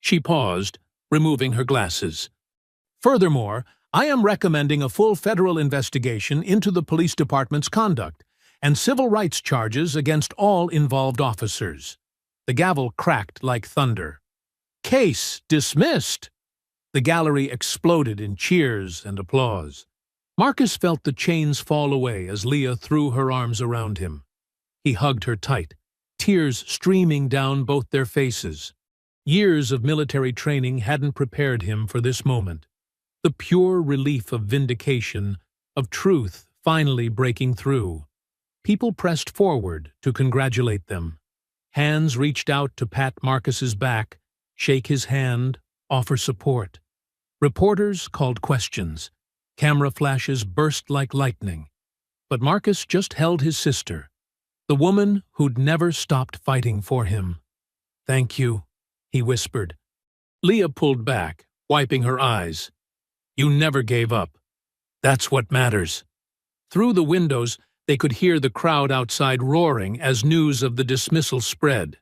She paused, removing her glasses. "Furthermore, I am recommending a full federal investigation into the police department's conduct and civil rights charges against all involved officers." The gavel cracked like thunder. "Case dismissed!" The gallery exploded in cheers and applause. Marcus felt the chains fall away as Leah threw her arms around him. He hugged her tight, tears streaming down both their faces. Years of military training hadn't prepared him for this moment. The pure relief of vindication, of truth finally breaking through. People pressed forward to congratulate them. Hands reached out to pat Marcus's back, shake his hand, offer support. Reporters called questions. Camera flashes burst like lightning. But Marcus just held his sister, the woman who'd never stopped fighting for him. "Thank you," he whispered. Leah pulled back, wiping her eyes. "You never gave up. That's what matters." Through the windows, they could hear the crowd outside roaring as news of the dismissal spread.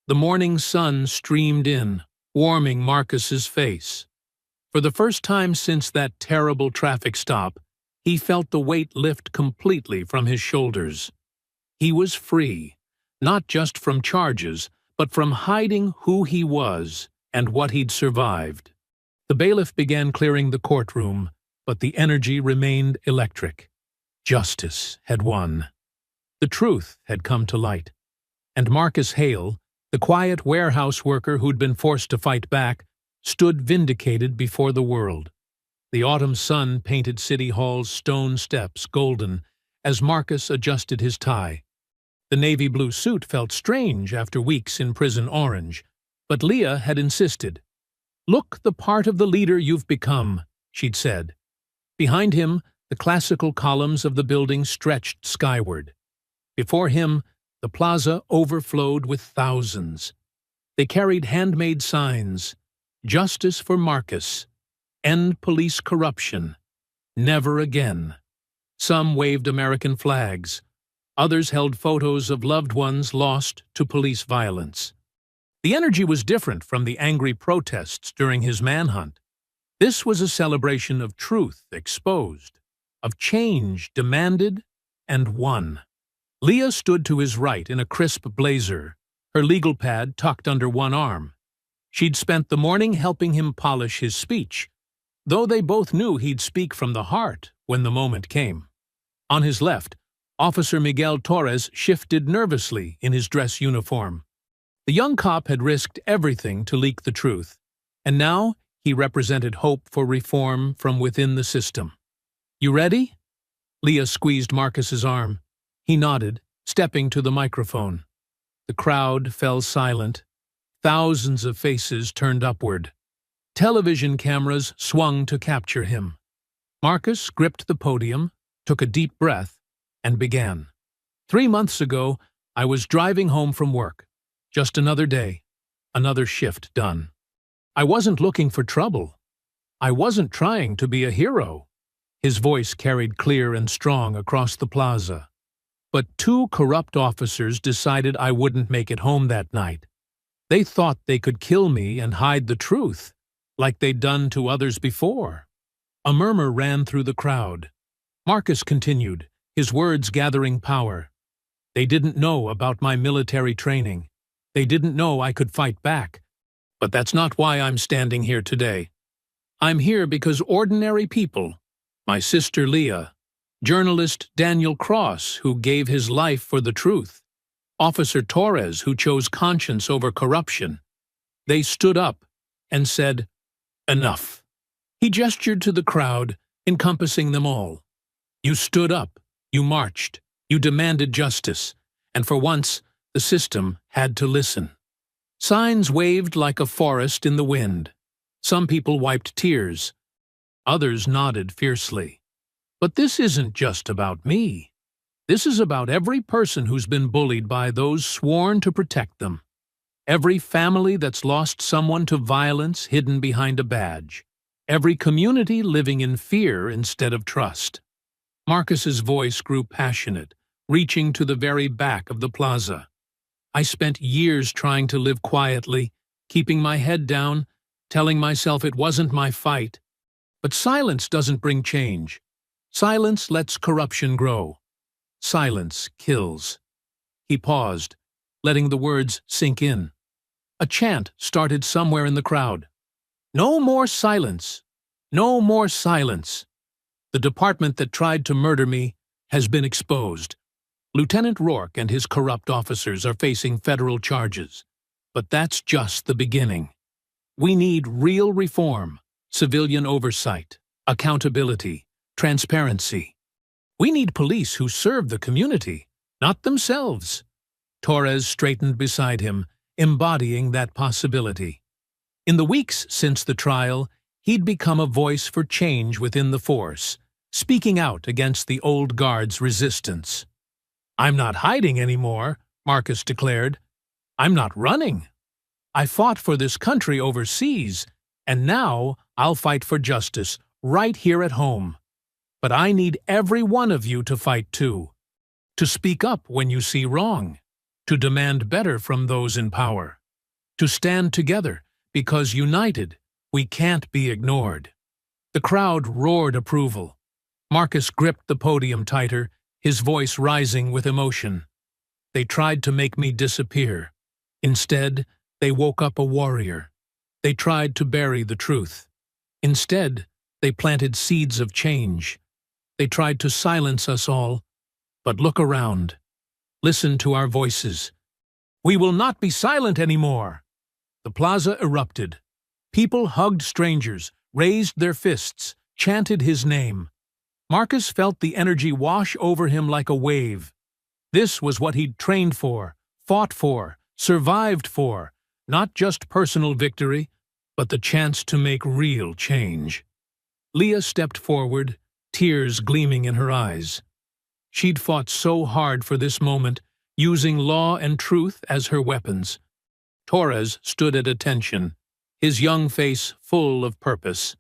The morning sun streamed in, warming Marcus's face. For the first time since that terrible traffic stop, he felt the weight lift completely from his shoulders. He was free, not just from charges, but from hiding who he was and what he'd survived. The bailiff began clearing the courtroom, but the energy remained electric. Justice had won. The truth had come to light. And Marcus Hale, the quiet warehouse worker who'd been forced to fight back, stood vindicated before the world. The autumn sun painted City Hall's stone steps golden as Marcus adjusted his tie. The navy blue suit felt strange after weeks in prison orange, but Leah had insisted. "Look the part of the leader you've become," she'd said. Behind him, the classical columns of the building stretched skyward. Before him, the plaza overflowed with thousands. They carried handmade signs: "Justice for Marcus," "End police corruption," "Never again." Some waved American flags. Others held photos of loved ones lost to police violence. The energy was different from the angry protests during his manhunt. This was a celebration of truth exposed, of change demanded and won. Leah stood to his right in a crisp blazer, her legal pad tucked under one arm. She'd spent the morning helping him polish his speech, though they both knew he'd speak from the heart when the moment came. On his left, Officer Miguel Torres shifted nervously in his dress uniform. The young cop had risked everything to leak the truth, and now he represented hope for reform from within the system. "You ready?" Leah squeezed Marcus's arm. He nodded, stepping to the microphone. The crowd fell silent. Thousands of faces turned upward. Television cameras swung to capture him. Marcus gripped the podium, took a deep breath, and began. "3 months ago, I was driving home from work. Just another day, another shift done. I wasn't looking for trouble. I wasn't trying to be a hero." His voice carried clear and strong across the plaza. "But 2 corrupt officers decided I wouldn't make it home that night. They thought they could kill me and hide the truth, like they'd done to others before." A murmur ran through the crowd. Marcus continued, his words gathering power. "They didn't know about my military training. They didn't know I could fight back. But that's not why I'm standing here today. I'm here because ordinary people, my sister Leah, journalist Daniel Cross, who gave his life for the truth, Officer Torres, who chose conscience over corruption, they stood up and said, 'Enough.'" He gestured to the crowd, encompassing them all. "You stood up, you marched, you demanded justice, and for once, the system had to listen." Signs waved like a forest in the wind. Some people wiped tears. Others nodded fiercely. "But this isn't just about me. This is about every person who's been bullied by those sworn to protect them. Every family that's lost someone to violence hidden behind a badge. Every community living in fear instead of trust." Marcus's voice grew passionate, reaching to the very back of the plaza. "I spent years trying to live quietly, keeping my head down, telling myself it wasn't my fight. But silence doesn't bring change. Silence lets corruption grow. Silence kills." He paused, letting the words sink in. A chant started somewhere in the crowd. "No more silence! No more silence! The department that tried to murder me has been exposed. Lieutenant Rourke and his corrupt officers are facing federal charges. But that's just the beginning. We need real reform, civilian oversight, accountability, transparency. We need police who serve the community, not themselves." Torres straightened beside him, embodying that possibility. In the weeks since the trial, he'd become a voice for change within the force, speaking out against the old guard's resistance. "I'm not hiding anymore," Marcus declared. "I'm not running. I fought for this country overseas, and now I'll fight for justice right here at home. But I need every one of you to fight too. To speak up when you see wrong. To demand better from those in power. To stand together, because united, we can't be ignored." The crowd roared approval. Marcus gripped the podium tighter, his voice rising with emotion. "They tried to make me disappear. Instead, they woke up a warrior. They tried to bury the truth. Instead, they planted seeds of change. They tried to silence us all. But look around. Listen to our voices. We will not be silent anymore." The plaza erupted. People hugged strangers, raised their fists, chanted his name. Marcus felt the energy wash over him like a wave. This was what he'd trained for, fought for, survived for, not just personal victory, but the chance to make real change. Leah stepped forward, tears gleaming in her eyes. She'd fought so hard for this moment, using law and truth as her weapons. Torres stood at attention, his young face full of purpose.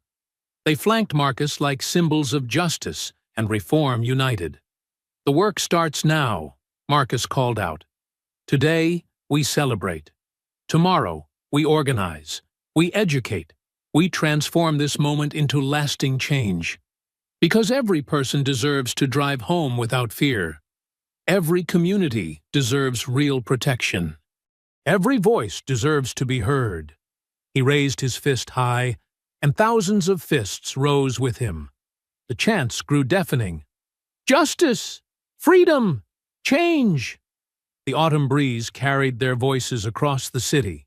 They flanked Marcus like symbols of justice and reform united. "The work starts now," Marcus called out. "Today, we celebrate. Tomorrow, we organize. We educate. We transform this moment into lasting change. Because every person deserves to drive home without fear. Every community deserves real protection. Every voice deserves to be heard." He raised his fist high, and thousands of fists rose with him. The chants grew deafening. "Justice! Freedom! Change!" The autumn breeze carried their voices across the city.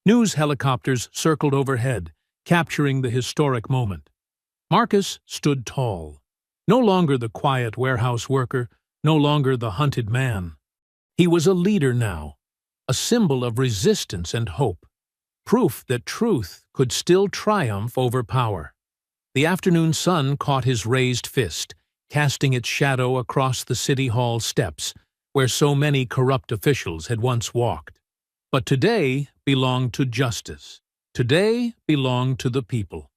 News helicopters circled overhead, capturing the historic moment. Marcus stood tall, no longer the quiet warehouse worker, no longer the hunted man. He was a leader now, a symbol of resistance and hope, proof that truth could still triumph over power. The afternoon sun caught his raised fist, casting its shadow across the city hall steps, where so many corrupt officials had once walked. But today belonged to justice. Today belonged to the people.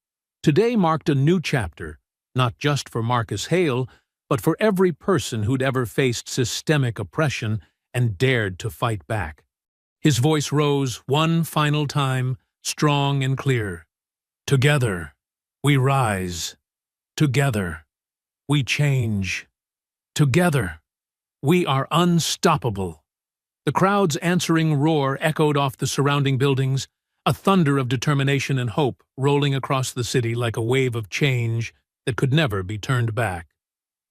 Today marked a new chapter, not just for Marcus Hale, but for every person who'd ever faced systemic oppression and dared to fight back. His voice rose one final time, strong and clear. "Together, we rise. Together, we change. Together, we are unstoppable." The crowd's answering roar echoed off the surrounding buildings, a thunder of determination and hope rolling across the city like a wave of change that could never be turned back.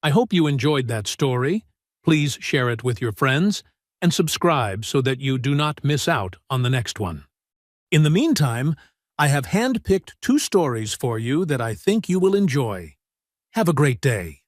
I hope you enjoyed that story. Please share it with your friends and subscribe so that you do not miss out on the next one. In the meantime, I have handpicked 2 stories for you that I think you will enjoy. Have a great day.